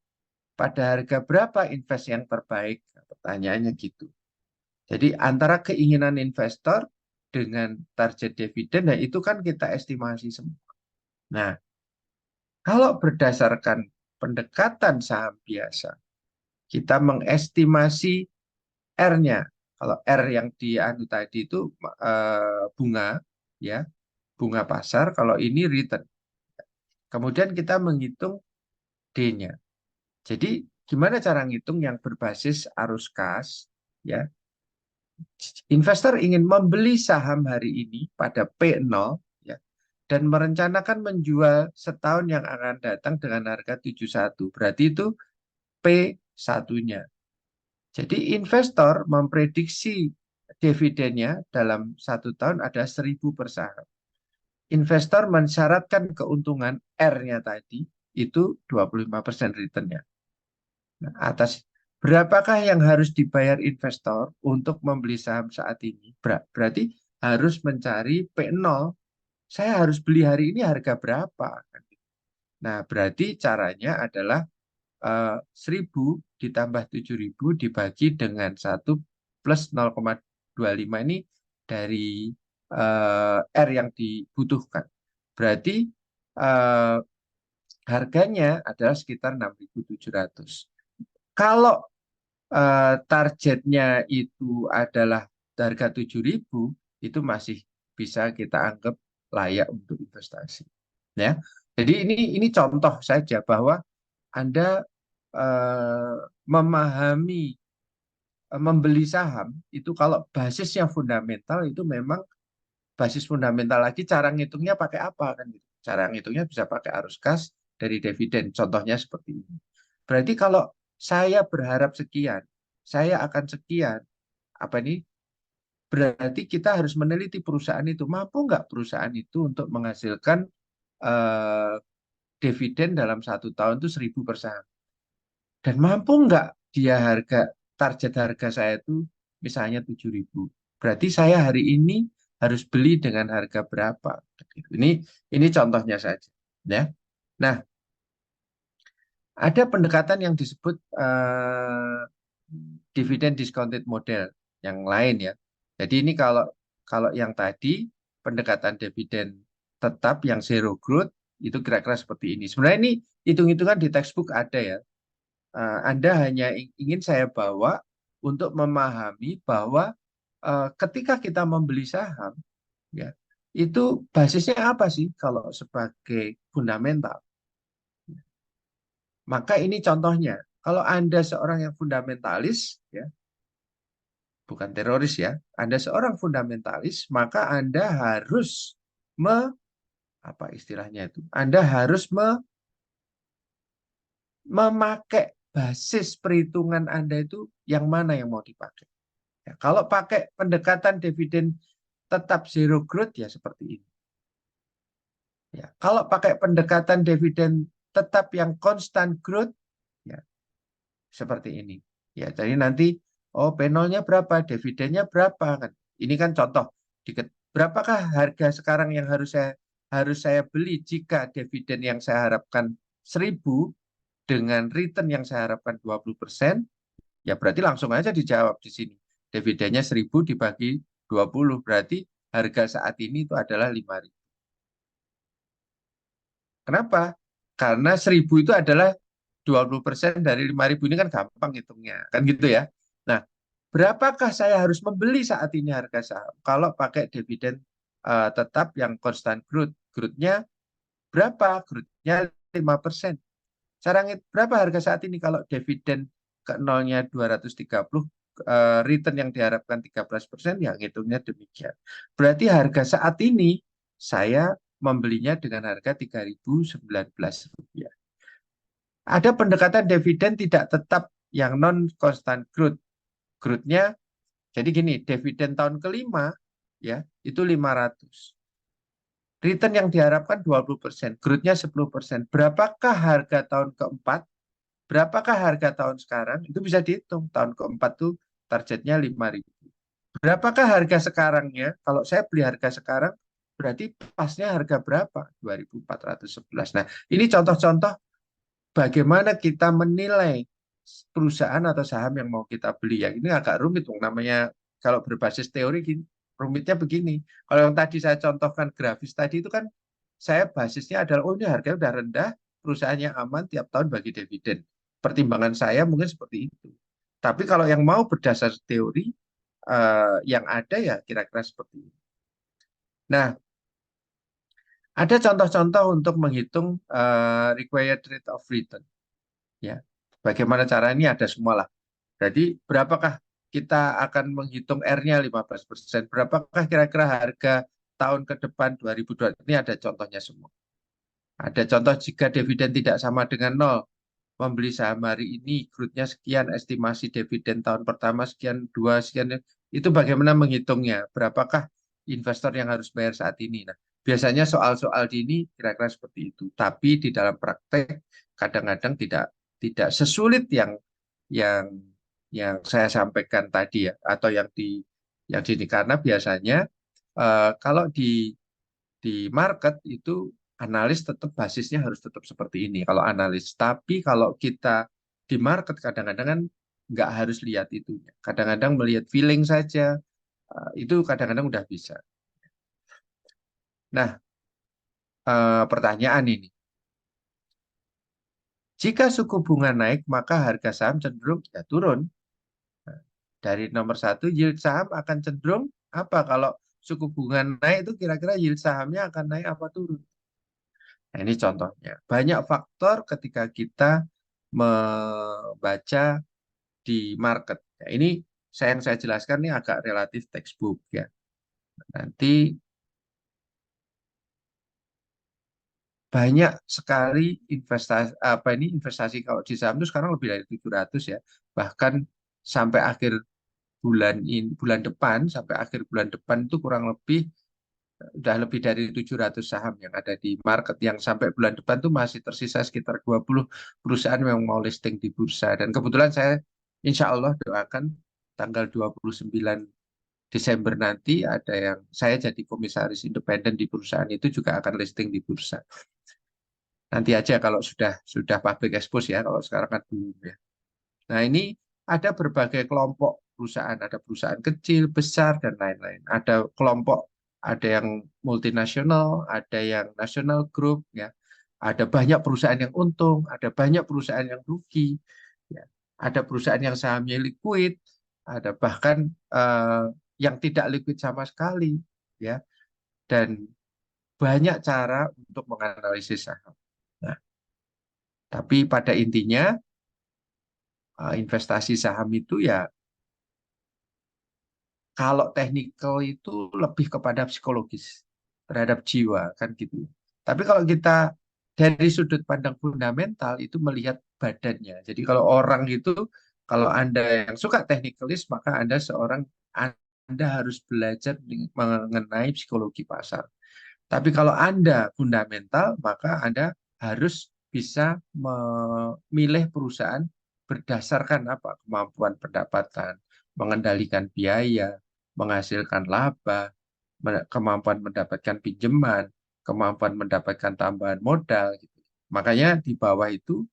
pada harga berapa invest yang terbaik? Nah, pertanyaannya gitu. Jadi antara keinginan investor dengan target dividen, nah itu kan kita estimasi semua. Nah, kalau berdasarkan pendekatan saham biasa, kita mengestimasi R-nya. Kalau R yang dianu tadi itu bunga, ya, bunga pasar. Kalau ini return. Kemudian kita menghitung D-nya. Jadi gimana cara ngitung yang berbasis arus kas? Ya, investor ingin membeli saham hari ini pada P0 ya, dan merencanakan menjual setahun yang akan datang dengan harga 71. Berarti itu P1-nya. Jadi investor memprediksi dividennya dalam 1 tahun ada 1.000 per saham. Investor mensyaratkan keuntungan R-nya tadi itu 25% return-nya. Nah, atas berapakah yang harus dibayar investor untuk membeli saham saat ini? Berarti harus mencari P0. Saya harus beli hari ini harga berapa? Nah, berarti caranya adalah 1.000 ditambah 7.000 dibagi dengan 1 plus 0,25 ini dari R yang dibutuhkan. Berarti harganya adalah sekitar 6.700. Kalau targetnya itu adalah harga 7.000, itu masih bisa kita anggap layak untuk investasi. Ya, jadi ini contoh saja bahwa Anda memahami membeli saham itu kalau basisnya fundamental itu memang basis fundamental lagi, cara ngitungnya pakai apa kan gitu. Cara ngitungnya bisa pakai arus kas dari dividen. Contohnya seperti ini. Berarti kalau saya berharap sekian, saya akan sekian. Apa ini? Berarti kita harus meneliti perusahaan itu. Mampu nggak perusahaan itu untuk menghasilkan dividen dalam 1 tahun itu 1.000 per saham. Dan mampu nggak dia target harga saya itu misalnya 7.000. Berarti saya hari ini harus beli dengan harga berapa? Ini contohnya saja, ya. Nah, ada pendekatan yang disebut dividend discounted model yang lain ya. Jadi ini kalau yang tadi pendekatan dividen tetap yang zero growth itu kira-kira seperti ini. Sebenarnya ini hitung-hitungan di textbook ada ya. Anda hanya ingin saya bawa untuk memahami bahwa ketika kita membeli saham, ya, itu basisnya apa sih kalau sebagai fundamental? Maka ini contohnya. Kalau Anda seorang yang fundamentalis, ya, bukan teroris ya, Anda seorang fundamentalis, maka Anda harus apa istilahnya itu? Anda harus memakai basis perhitungan Anda itu yang mana yang mau dipakai. Ya, kalau pakai pendekatan dividen tetap zero growth ya seperti ini. Ya, kalau pakai pendekatan dividen tetap yang constant growth ya seperti ini. Ya, jadi nanti P0-nya berapa, dividennya berapa kan. Ini kan contoh. Berapakah harga sekarang yang harus saya beli jika dividen yang saya harapkan 1.000 dengan return yang saya harapkan 20%, ya berarti langsung aja dijawab di sini. Dividennya 1.000 dibagi 20, berarti harga saat ini itu adalah 5.000. Kenapa? Karena 1.000 itu adalah 20% dari 5.000, ini kan gampang hitungnya, kan gitu ya. Nah, berapakah saya harus membeli saat ini harga saham? Kalau pakai dividen tetap yang constant growth, growth-nya berapa? Growth-nya 5%. Berapa harga saat ini kalau dividen ke nolnya 230, return yang diharapkan 13%, ya ngitungnya demikian. Berarti harga saat ini saya membelinya dengan harga Rp3.019. Ada pendekatan dividen tidak tetap yang non-constant growth. Growth-nya, jadi gini, dividen tahun kelima, ya itu 500. Return yang diharapkan 20%, growth-nya 10%. Berapakah harga tahun keempat? Berapakah harga tahun sekarang? Itu bisa dihitung. Tahun keempat tuh targetnya 5.000. Berapakah harga sekarangnya? Kalau saya beli harga sekarang, berarti pasnya harga berapa? 2.411. Nah, ini contoh-contoh bagaimana kita menilai perusahaan atau saham yang mau kita beli. Ya, ini agak rumit, namanya kalau berbasis teori gini, rumitnya begini. Kalau yang tadi saya contohkan grafis tadi itu kan saya basisnya adalah ini harganya udah rendah, perusahaannya aman, tiap tahun bagi dividen. Pertimbangan saya mungkin seperti itu. Tapi kalau yang mau berdasar teori yang ada ya kira-kira seperti ini. Nah, ada contoh-contoh untuk menghitung required rate of return. Ya, bagaimana caranya ada semua lah. Jadi berapakah kita akan menghitung R-nya 15%, berapakah kira-kira harga tahun ke depan 2020, ini ada contohnya semua. Ada contoh jika dividen tidak sama dengan 0, membeli saham hari ini, growth-nya sekian, estimasi dividen tahun pertama sekian, 2 sekian, itu bagaimana menghitungnya, berapakah investor yang harus bayar saat ini. Nah, biasanya soal-soal ini kira-kira seperti itu, tapi di dalam praktek kadang-kadang tidak sesulit yang saya sampaikan tadi ya, atau yang di karena biasanya kalau di market itu analis tetap basisnya harus tetap seperti ini kalau analis. Tapi kalau kita di market kadang-kadang kan nggak harus lihat itu. Kadang-kadang melihat feeling saja itu kadang-kadang udah bisa. Nah, pertanyaan ini, jika suku bunga naik, maka harga saham cenderung ya turun. Dari nomor satu, yield saham akan cenderung apa? Kalau suku bunga naik itu kira-kira yield sahamnya akan naik apa turun? Nah, ini contohnya. Banyak faktor ketika kita membaca di market. Nah, ini yang saya jelaskan ini agak relatif textbook ya. Nanti banyak sekali investasi kalau di saham itu sekarang lebih dari 700 ya. Bahkan sampai akhir bulan depan sampai akhir bulan depan itu kurang lebih udah lebih dari 700 saham yang ada di market, yang sampai bulan depan tuh masih tersisa sekitar 20 perusahaan yang mau listing di bursa. Dan kebetulan saya insya Allah doakan tanggal 29 Desember nanti ada yang saya jadi komisaris independen di perusahaan itu juga akan listing di bursa. Nanti aja kalau sudah public expose ya, kalau sekarang kan belum ya. Nah, ini ada berbagai kelompok perusahaan, ada perusahaan kecil, besar, dan lain-lain. Ada kelompok, ada yang multinasional, ada yang national group, ya. Ada banyak perusahaan yang untung, ada banyak perusahaan yang rugi, ya. Ada perusahaan yang sahamnya liquid, ada bahkan yang tidak liquid sama sekali, ya. Dan banyak cara untuk menganalisis saham. Nah, tapi pada intinya investasi saham itu ya kalau teknikal itu lebih kepada psikologis terhadap jiwa kan gitu. Tapi kalau kita dari sudut pandang fundamental itu melihat badannya. Jadi kalau orang itu kalau Anda yang suka teknikalis maka Anda harus belajar mengenai psikologi pasar. Tapi kalau Anda fundamental, maka Anda harus bisa memilih perusahaan berdasarkan apa? Kemampuan pendapatan, mengendalikan biaya, menghasilkan laba, kemampuan mendapatkan pinjaman, kemampuan mendapatkan tambahan modal. Gitu. Makanya di bawah itu,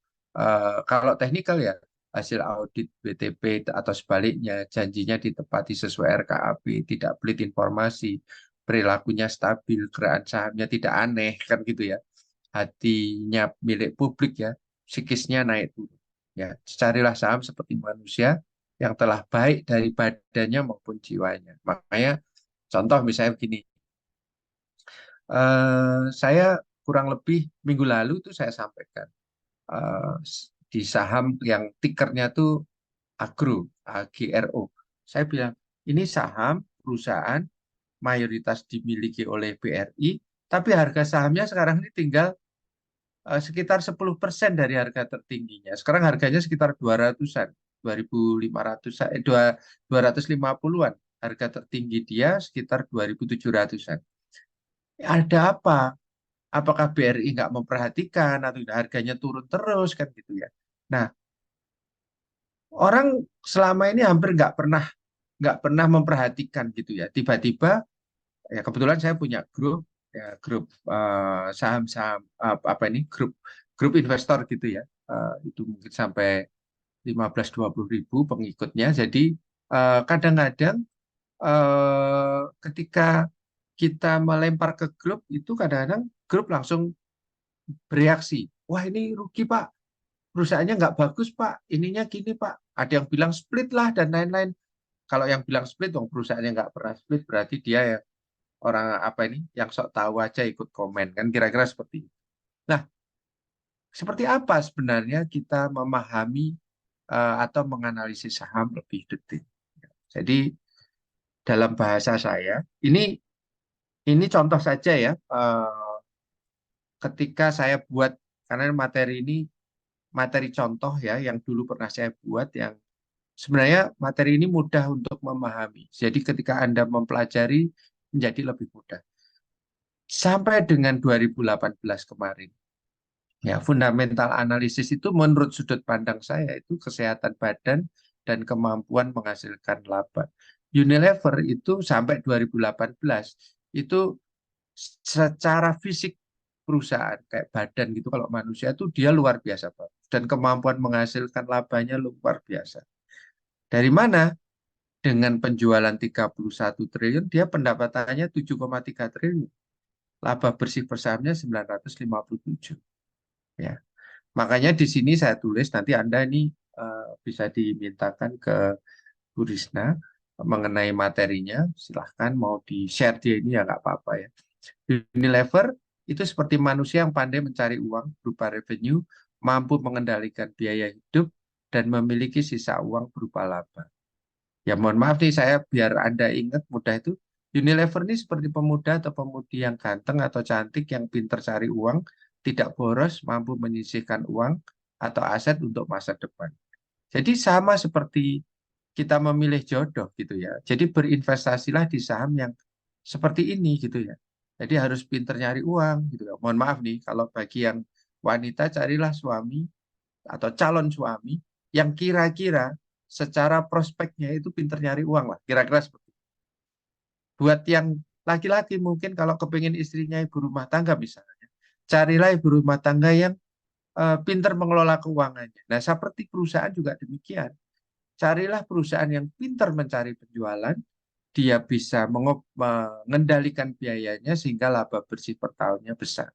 kalau teknikal ya, hasil audit BTP atau sebaliknya, janjinya ditepati sesuai RKAP, tidak pelit informasi, perilakunya stabil, gerakan sahamnya tidak aneh, kan gitu ya. Hatinya milik publik ya, psikisnya naik turun. Ya, carilah saham seperti manusia yang telah baik dari badannya maupun jiwanya. Makanya contoh misalnya begini, saya kurang lebih minggu lalu tuh saya sampaikan eh, di saham yang tikernya tuh Agro, AGRO. Saya bilang, ini saham perusahaan mayoritas dimiliki oleh BRI, tapi harga sahamnya sekarang ini tinggal sekitar 10% dari harga tertingginya. Sekarang harganya sekitar 200-an, 2.500, 250-an. Harga tertinggi dia sekitar 2.700-an. Ada apa? Apakah BRI nggak memperhatikan atau harganya turun terus kan gitu ya? Nah, orang selama ini hampir nggak pernah memperhatikan gitu ya. Tiba-tiba ya kebetulan saya punya grup ya, grup saham-saham apa ini grup investor gitu ya. Itu mungkin sampai 15-20 ribu pengikutnya. Jadi kadang-kadang ketika kita melempar ke grup itu kadang-kadang grup langsung bereaksi. Wah ini rugi Pak, perusahaannya nggak bagus Pak, ininya gini Pak. Ada yang bilang split lah dan lain-lain. Kalau yang bilang split, dong perusahaannya nggak pernah split, berarti dia ya orang apa ini yang sok tahu aja ikut komen kan kira-kira seperti itu. Nah, seperti apa sebenarnya kita memahami atau menganalisis saham lebih detail? Jadi dalam bahasa saya ini contoh saja ya ketika saya buat karena materi ini materi contoh ya yang dulu pernah saya buat yang sebenarnya materi ini mudah untuk memahami. Jadi ketika Anda mempelajari menjadi lebih mudah. Sampai dengan 2018 kemarin. Ya, fundamental analisis itu menurut sudut pandang saya itu kesehatan badan dan kemampuan menghasilkan laba. Unilever itu sampai 2018 itu secara fisik perusahaan kayak badan gitu kalau manusia itu dia luar biasa Pak. Dan kemampuan menghasilkan labanya luar biasa. Dari mana? Dengan penjualan 31 triliun dia pendapatannya 7,3 triliun. laba bersih per sahamnya 957. Ya. Makanya di sini saya tulis, nanti Anda ini bisa dimintakan ke Bu Risna mengenai materinya, silahkan mau di-share dia ini ya nggak apa-apa ya. Unilever itu seperti manusia yang pandai mencari uang berupa revenue, mampu mengendalikan biaya hidup, dan memiliki sisa uang berupa laba. Ya mohon maaf nih, saya biar Anda ingat mudah itu, Unilever ini seperti pemuda atau pemudi yang ganteng atau cantik yang pintar cari uang, tidak boros, mampu menyisihkan uang atau aset untuk masa depan. Jadi sama seperti kita memilih jodoh gitu ya. Jadi berinvestasilah di saham yang seperti ini gitu ya. Jadi harus pintar nyari uang gitu ya. Mohon maaf nih, kalau bagi yang wanita carilah suami atau calon suami yang kira-kira secara prospeknya itu pintar nyari uang lah. Kira-kira seperti itu. Buat yang laki-laki mungkin kalau kepingin istrinya ibu rumah tangga misalnya, carilah ibu rumah tangga yang pintar mengelola keuangannya. Nah, seperti perusahaan juga demikian. Carilah perusahaan yang pintar mencari penjualan, dia bisa mengendalikan biayanya sehingga laba bersih per tahunnya besar.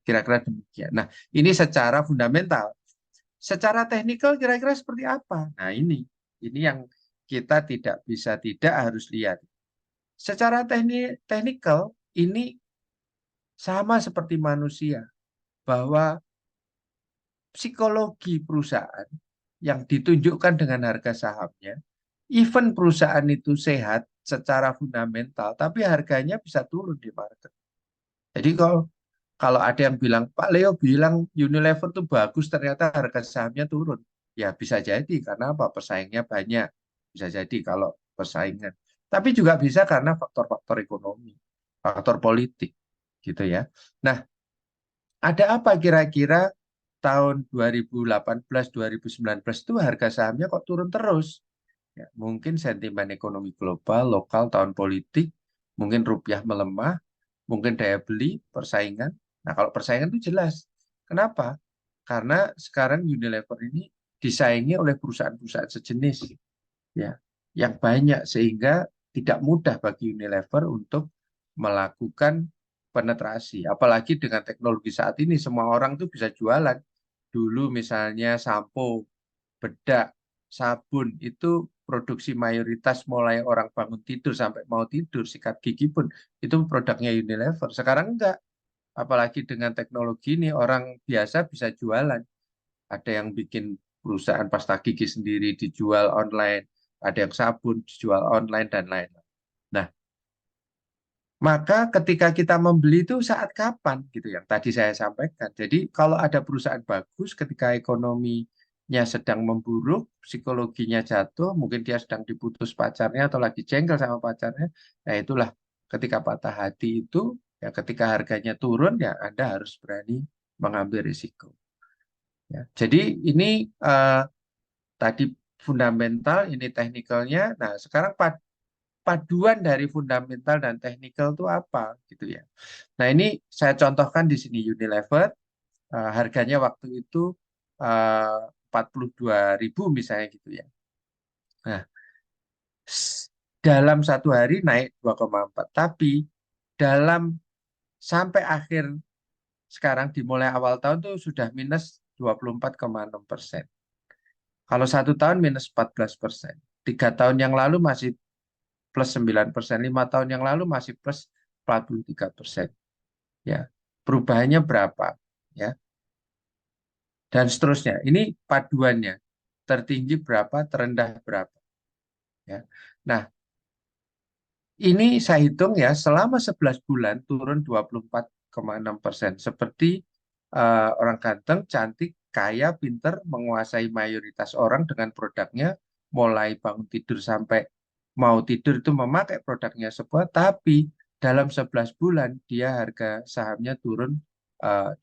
Kira-kira demikian. Nah, ini secara fundamental. Secara teknikal kira-kira seperti apa? Nah, ini yang kita tidak bisa tidak harus lihat. Secara teknikal ini sama seperti manusia, bahwa psikologi perusahaan yang ditunjukkan dengan harga sahamnya, even perusahaan itu sehat secara fundamental, tapi harganya bisa turun di market. Jadi kalau ada yang bilang, Pak Leo bilang Unilever itu bagus, ternyata harga sahamnya turun. Ya bisa jadi, karena apa? Pesaingnya banyak. Bisa jadi kalau persaingan. Tapi juga bisa karena faktor-faktor ekonomi, faktor politik. Gitu ya. Nah, ada apa kira-kira tahun 2018-2019 itu harga sahamnya kok turun terus? Ya, mungkin sentimen ekonomi global, lokal, tahun politik, mungkin rupiah melemah, mungkin daya beli, persaingan. Nah, kalau persaingan itu jelas. Kenapa? Karena sekarang Unilever ini disaingi oleh perusahaan-perusahaan sejenis, ya, yang banyak sehingga tidak mudah bagi Unilever untuk melakukan penetrasi. Apalagi dengan teknologi saat ini, semua orang tuh bisa jualan. Dulu misalnya sampo, bedak, sabun itu produksi mayoritas mulai orang bangun tidur sampai mau tidur, sikat gigi pun itu produknya Unilever. Sekarang enggak. Apalagi dengan teknologi ini orang biasa bisa jualan. Ada yang bikin perusahaan pasta gigi sendiri dijual online, ada yang sabun dijual online dan lain-lain. Nah, maka ketika kita membeli itu saat kapan gitu yang tadi saya sampaikan. Jadi kalau ada perusahaan bagus ketika ekonominya sedang memburuk, psikologinya jatuh, mungkin dia sedang diputus pacarnya atau lagi jengkel sama pacarnya, nah itulah ketika patah hati itu, ya ketika harganya turun ya Anda harus berani mengambil risiko. Ya, jadi ini tadi fundamental, ini teknikalnya. Nah, sekarang paduan dari fundamental dan teknikal itu apa gitu ya. Nah, ini saya contohkan di sini Unilever, harganya waktu itu 42.000 misalnya gitu ya. Nah, dalam satu hari naik 2,4, tapi dalam sampai akhir sekarang dimulai awal tahun tuh sudah minus 24,6%. Kalau satu tahun minus 14%. 3 tahun yang lalu masih plus 9%, 5 tahun yang lalu masih plus 43%. Ya, perubahannya berapa? Ya, dan seterusnya. Ini paduannya. Tertinggi berapa, terendah berapa? Ya. Nah, ini saya hitung ya, selama 11 bulan turun 24,6%. Seperti orang ganteng, cantik, kaya, pinter, menguasai mayoritas orang dengan produknya, mulai bangun tidur sampai mau tidur itu memakai produknya sebuah, tapi dalam 11 bulan dia harga sahamnya turun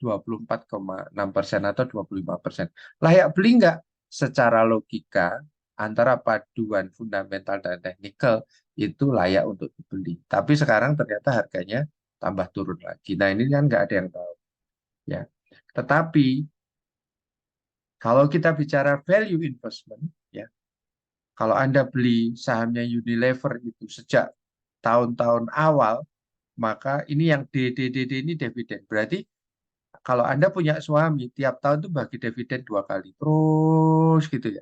24,6% atau 25%. Layak beli nggak? Secara logika, antara paduan fundamental dan teknikal itu layak untuk dibeli. Tapi sekarang ternyata harganya tambah turun lagi. Nah ini kan nggak ada yang tahu. Ya. Tetapi kalau kita bicara value investment, ya, kalau Anda beli sahamnya Unilever itu sejak tahun-tahun awal, maka ini yang DDDD ini dividen. Berarti kalau Anda punya suami, tiap tahun tuh bagi dividen 2 kali. Terus gitu ya.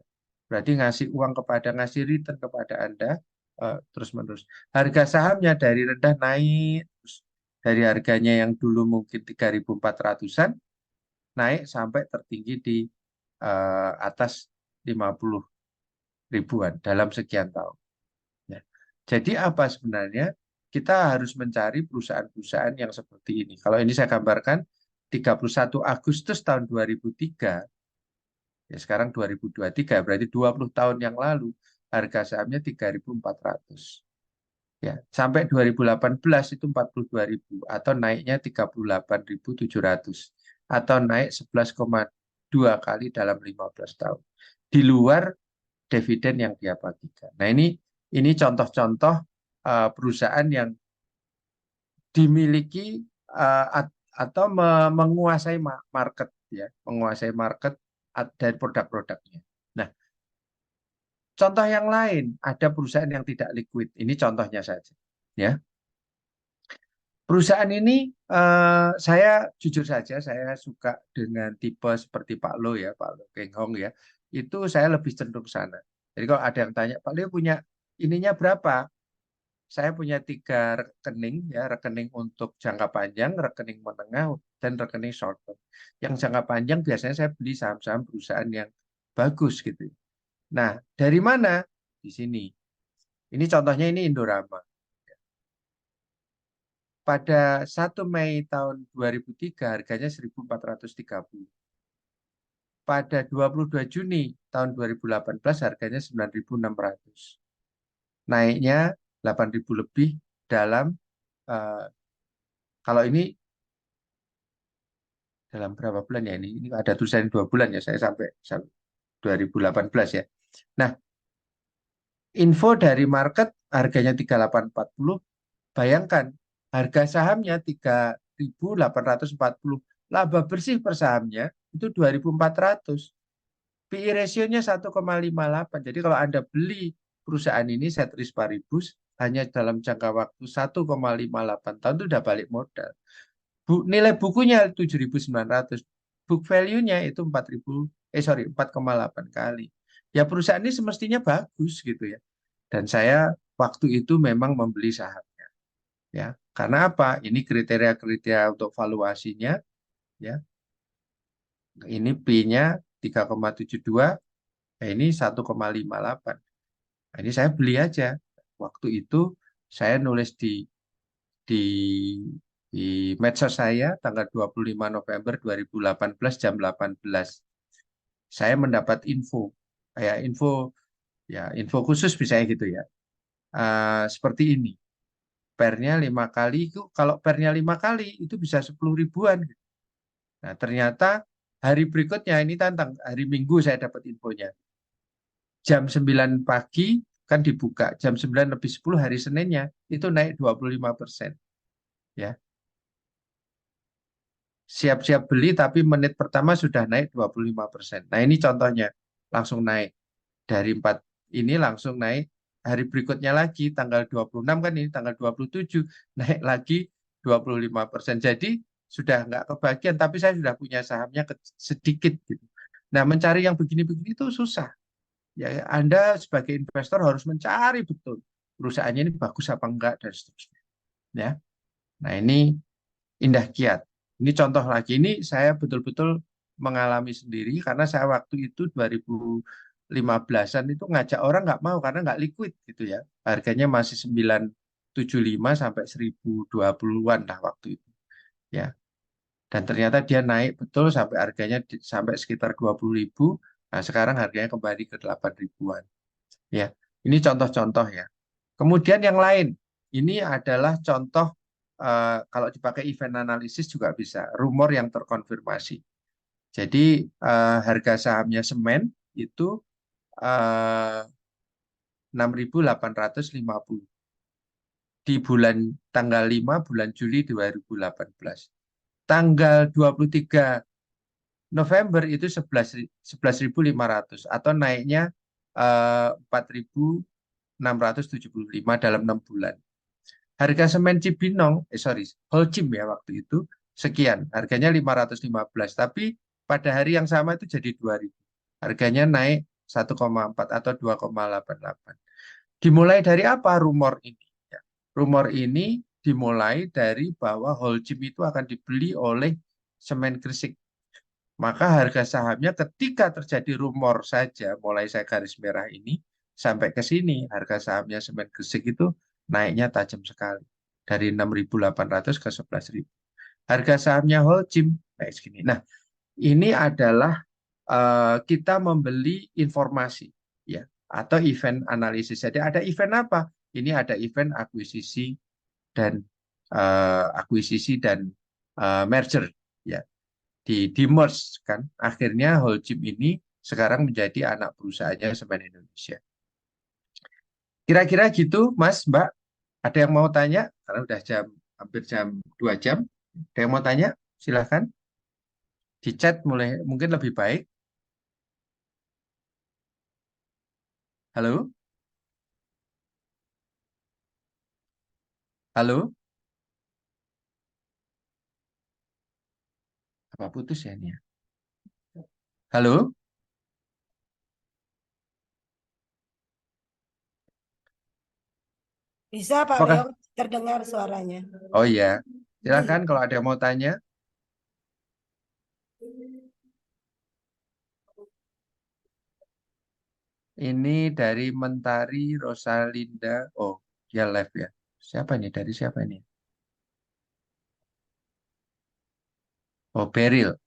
Berarti ngasih uang ngasih return kepada Anda terus-menerus. Harga sahamnya dari rendah naik, terus dari harganya yang dulu mungkin 3.400-an, naik sampai tertinggi di atas 50 ribuan dalam sekian tahun. Ya. Jadi apa sebenarnya? Kita harus mencari perusahaan-perusahaan yang seperti ini. Kalau ini saya gambarkan 31 Agustus tahun 2003, ya sekarang 2023, berarti 20 tahun yang lalu harga sahamnya 3.400. Ya, sampai 2018 itu 42.000 atau naiknya 38.700 atau naik 11,2 kali dalam 15 tahun. Di luar dividen yang dia bagikan. Nah, ini contoh-contoh perusahaan yang dimiliki atau menguasai market ya, menguasai market dan produk-produknya. Nah, contoh yang lain ada perusahaan yang tidak liquid. Ini contohnya saja, ya. Perusahaan ini saya jujur saja saya suka dengan tipe seperti Pak Lo ya, Pak Lo Keng Hong ya. Itu saya lebih cenderung sana. Jadi kalau ada yang tanya, Pak Lo punya ininya berapa? Saya punya 3 rekening ya, rekening untuk jangka panjang, rekening menengah, dan rekening short term. Yang jangka panjang biasanya saya beli saham-saham perusahaan yang bagus gitu. Nah, dari mana? Di sini. Ini contohnya ini Indorama. Pada 1 Mei tahun 2003 harganya 1.430. Pada 22 Juni tahun 2018 harganya 9.600. Naiknya 8.000 lebih dalam kalau ini dalam berapa bulan ya ini ada tulisan 2 bulan ya saya sampai 2018 ya. Nah, info dari market harganya 3840, bayangkan harga sahamnya 3.840, laba bersih per sahamnya itu 2.400. PI ratio-nya 1,58. Jadi kalau Anda beli perusahaan ini ceteris paribus hanya dalam jangka waktu 1,58 tahun itu udah balik modal. Nilai bukunya 7.900. Book value-nya itu 4,8 kali. Ya perusahaan ini semestinya bagus gitu ya. Dan saya waktu itu memang membeli sahamnya. Ya, karena apa? Ini kriteria-kriteria untuk valuasinya ya. Ini P-nya 3,72, ini 1,58. Nah, ini saya beli aja. Waktu itu saya nulis di medsos saya tanggal 25 November 2018 jam 18. Saya mendapat info, kayak info khusus misalnya gitu ya. Seperti ini. Pernya 5 kali, kalau pernya 5 kali itu bisa 10 ribuan. Nah, ternyata hari berikutnya ini tantang hari Minggu saya dapat infonya. Jam 9 pagi kan dibuka, jam 9 lebih 10 hari Seninnya itu naik 25%. Ya. Siap-siap beli tapi menit pertama sudah naik 25%. Nah, ini contohnya langsung naik. Dari 4 ini langsung naik hari berikutnya lagi tanggal 26 kan ini tanggal 27 naik lagi 25%. Jadi sudah nggak kebagian tapi saya sudah punya sahamnya sedikit gitu. Nah, mencari yang begini-begini itu susah. Ya, Anda sebagai investor harus mencari betul perusahaannya ini bagus apa enggak dan seterusnya. Ya. Nah, ini Indah Kiat. Ini contoh lagi, ini saya betul-betul mengalami sendiri karena saya waktu itu 2015-an itu ngajak orang nggak mau karena nggak liquid gitu ya. Harganya masih 975 sampai 1020-an lah waktu itu. Ya. Dan ternyata dia naik betul sampai harganya sampai sekitar 20.000. Nah, sekarang harganya kembali ke 8 ribuan. Ya. Ini contoh-contoh ya. Kemudian yang lain, ini adalah contoh kalau dipakai event analisis juga bisa, rumor yang terkonfirmasi. Jadi harga sahamnya semen itu 6.850 di tanggal 5 bulan Juli 2018. Tanggal 23 November itu 11.500 atau naiknya 4.675 dalam 6 bulan. Harga semen Cibinong, Holcim ya waktu itu sekian, harganya 515, tapi pada hari yang sama itu jadi 2.000. Harganya naik 1,4 atau 2,88. Dimulai dari apa rumor ini? Ya, rumor ini dimulai dari bahwa Holcim itu akan dibeli oleh Semen Gresik. Maka harga sahamnya ketika terjadi rumor saja, mulai saya garis merah ini, sampai ke sini, harga sahamnya Semen Gresik itu naiknya tajam sekali. Dari 6.800 ke 11.000. Harga sahamnya Holcim naik segini. Nah, ini adalah kita membeli informasi, ya, atau event analisis. Jadi ada event apa? Ini ada event akuisisi dan merger, ya, di merge kan. Akhirnya Holcim ini sekarang menjadi anak perusahaannya Semen Indonesia. Kira-kira gitu, Mas, Mbak. Ada yang mau tanya? Karena udah hampir jam 2 jam. Ada yang mau tanya? Silahkan. Di chat mungkin lebih baik. Halo? Halo? Apa putus ya ini ya? Halo? Bisa Pak Apakah? Leo, terdengar suaranya. Oh iya. Silahkan kalau ada yang mau tanya. Ini dari Mentari Rosalinda. Oh, dia live ya. Siapa ini? Dari siapa ini? Oh, Beril.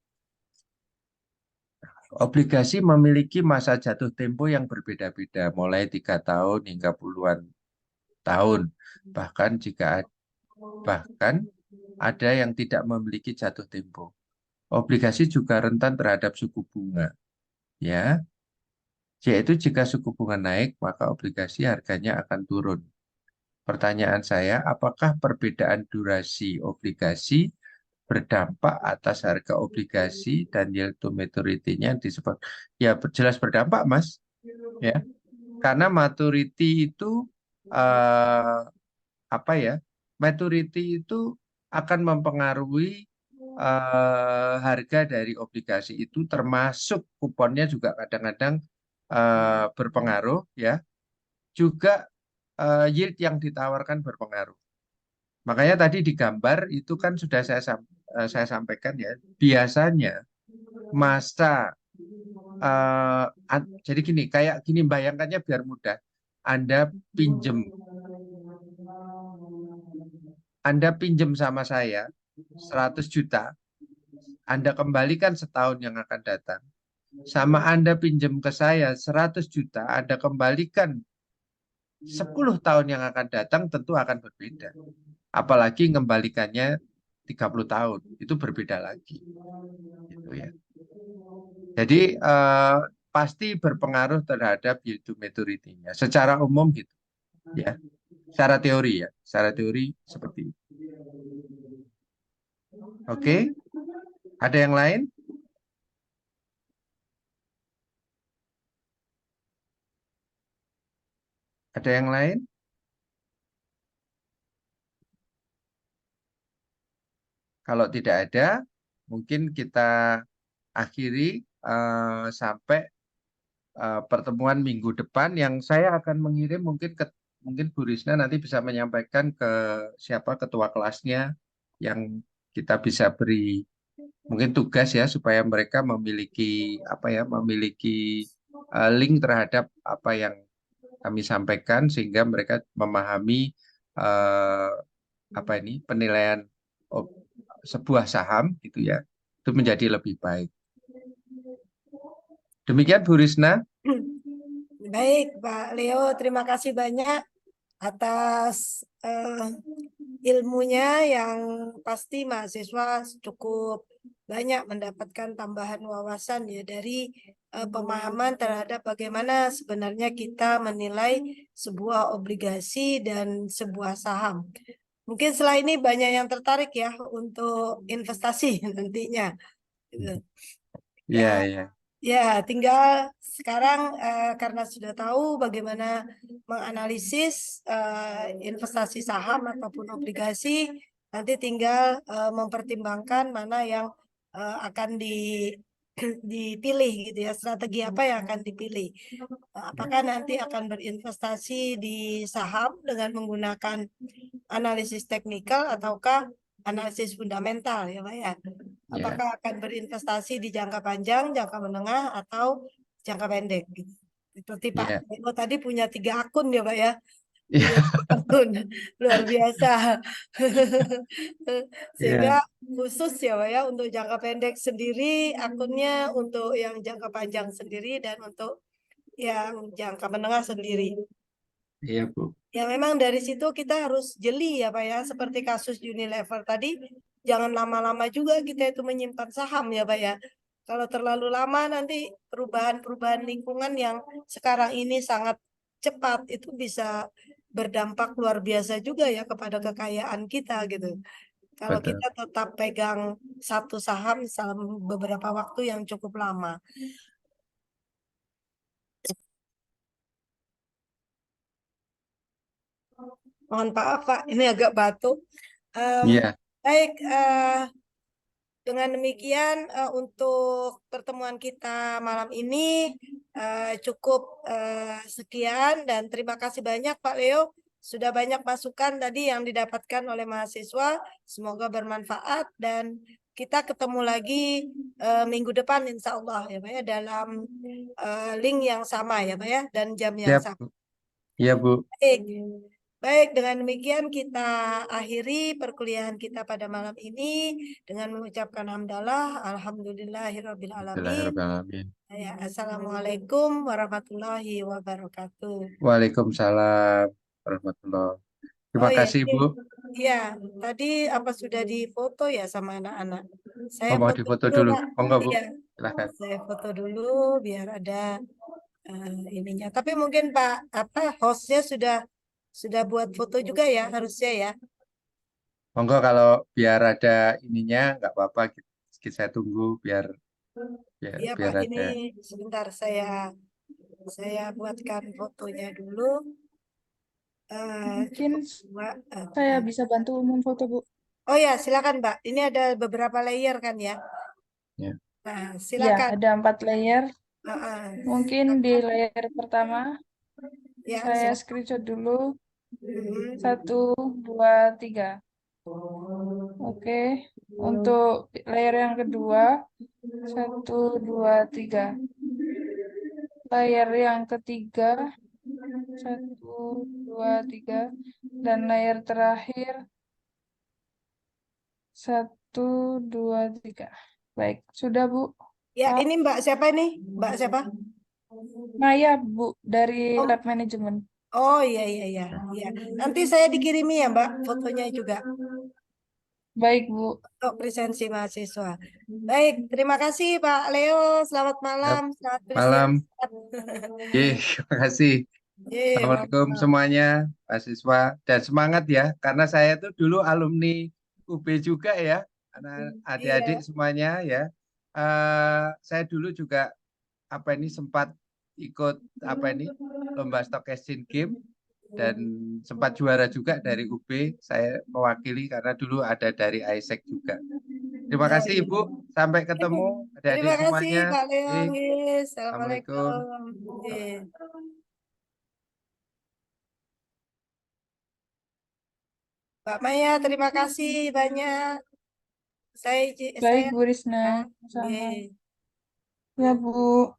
Obligasi memiliki masa jatuh tempo yang berbeda-beda, mulai 3 tahun hingga puluhan tahun. Bahkan ada yang tidak memiliki jatuh tempo. Obligasi juga rentan terhadap suku bunga. Ya, yaitu jika suku bunga naik, maka obligasi harganya akan turun. Pertanyaan saya, apakah perbedaan durasi obligasi berdampak atas harga obligasi dan yield to maturity-nya disebut? Ya, jelas berdampak, Mas. Ya, karena maturity itu eh, apa ya? Maturity itu akan mempengaruhi harga dari obligasi itu, termasuk kuponnya juga kadang-kadang berpengaruh, ya. Juga yield yang ditawarkan berpengaruh. Makanya tadi di gambar itu kan sudah saya sampaikan ya, biasanya masa jadi gini, kayak gini bayangkannya biar mudah. Anda pinjem Anda pinjem sama saya 100 juta, Anda kembalikan setahun yang akan datang. Sama Anda pinjem ke saya 100 juta, Anda kembalikan 10 tahun yang akan datang, tentu akan berbeda. Apalagi ngembalikannya 30 tahun, itu berbeda lagi. Gitu ya. Jadi pasti berpengaruh terhadap yield to maturity-nya. Secara umum gitu, ya. Secara teori ya, secara teori seperti itu. Oke, ada yang lain? Ada yang lain? Kalau tidak ada, mungkin kita akhiri sampai pertemuan minggu depan, yang saya akan mengirim mungkin Bu Risna nanti bisa menyampaikan ke siapa ketua kelasnya yang kita bisa beri mungkin tugas ya, supaya mereka memiliki link terhadap apa yang kami sampaikan, sehingga mereka memahami eh, penilaian sebuah saham gitu ya, itu menjadi lebih baik. Demikian Bu Risna. Baik Pak Leo, terima kasih banyak atas ilmunya, yang pasti mahasiswa cukup banyak mendapatkan tambahan wawasan ya dari pemahaman terhadap bagaimana sebenarnya kita menilai sebuah obligasi dan sebuah saham. Mungkin setelah ini banyak yang tertarik ya untuk investasi nantinya. Gitu. Iya, Dan iya. Ya, tinggal sekarang karena sudah tahu bagaimana menganalisis investasi saham ataupun obligasi, nanti tinggal mempertimbangkan mana yang akan dipilih gitu ya, strategi apa yang akan dipilih. Apakah nanti akan berinvestasi di saham dengan menggunakan analisis teknikal ataukah analisis fundamental ya Pak ya? Ya, Apakah akan berinvestasi di jangka panjang, jangka menengah, atau jangka pendek? Gitu. Seperti Pak ya, Bimo tadi punya 3 akun ya Pak ya? ya, Punya 3 akun, luar biasa. Sehingga ya, khusus ya Pak ya, untuk jangka pendek sendiri akunnya, untuk yang jangka panjang sendiri, dan untuk yang jangka menengah sendiri. iya Bu. Ya memang dari situ kita harus jeli ya Pak ya, seperti kasus Unilever tadi, jangan lama-lama juga kita itu menyimpan saham ya Pak ya. Kalau terlalu lama nanti perubahan-perubahan lingkungan yang sekarang ini sangat cepat itu bisa berdampak luar biasa juga ya kepada kekayaan kita gitu. Kalau Betul. kita tetap pegang satu saham selama beberapa waktu yang cukup lama. Mohon maaf Pak, ini agak batuk. Iya, Baik, dengan demikian untuk pertemuan kita malam ini cukup sekian, dan terima kasih banyak Pak Leo, sudah banyak masukan tadi yang didapatkan oleh mahasiswa. Semoga bermanfaat dan kita ketemu lagi minggu depan insya Allah ya Pak ya, dalam link yang sama ya Pak ya, dan jam yang siap sama. Bu. Iya Bu. Baik. Baik, dengan demikian kita akhiri perkuliahan kita pada malam ini dengan mengucapkan hamdalah, alhamdulillahirabbil alamin. Bismillahirrahmanirrahim. Ya, assalamualaikum warahmatullahi wabarakatuh. Waalaikumsalam warahmatullahi. Oh Terima ya, kasih ini, Bu. ya, tadi apa sudah difoto ya sama anak-anak? Saya Oh, mau foto difoto dulu, dulu. Pak. Oh enggak Bu. Iya, Silahkan. saya foto dulu biar ada ininya. Tapi mungkin Pak hostnya sudah buat foto juga ya harusnya ya. Monggo kalau biar ada ininya nggak apa-apa. Saya tunggu biar biar, Iya biar Pak, ini ada. sebentar saya buatkan fotonya dulu. Mungkin Coba, saya bisa bantu memfoto, Bu. oh ya, silakan Mbak. Ini ada beberapa layer kan ya. Ya. Nah, Ya, silakan. ada 4 layer. Mungkin di Silakan. layer pertama, Ya, saya silakan. screenshot dulu. Mhm. 1, 2, 3. Oke. Untuk layer yang kedua, 1, 2, 3. Layer yang ketiga, 1, 2, 3. Dan layer terakhir, 1, 2, 3. Baik, sudah Bu. Ya, Pak. ini Mbak siapa ini? Mbak siapa? Maya, Bu, dari Oh, Lab Management. oh iya iya iya. Iya. Nanti saya dikirimi ya Mbak fotonya juga Baik, Bu. untuk presensi mahasiswa. Baik, terima kasih Pak Leo. Selamat malam, Yap. selamat Malam. beristirahat. Terima kasih. Ye, Assalamualaikum malam. semuanya, mahasiswa, dan semangat ya, karena saya tuh dulu alumni UB juga ya, anak adik-adik Iya. semuanya ya. Saya dulu juga apa ini sempat ikut apa ini lomba stock exchange game dan sempat juara juga dari UB. Saya mewakili karena dulu ada dari ISEC juga. Terima Oh, kasih iya. Ibu, sampai ketemu adik-adik Terima kasih semuanya. Pak Leo. Eh, Yes. Assalamualaikum. Assalamualaikum. Yes. Mbak Maya, terima kasih banyak. Baik, Saya Bu Risna. Sama. yes. Ya, Bu.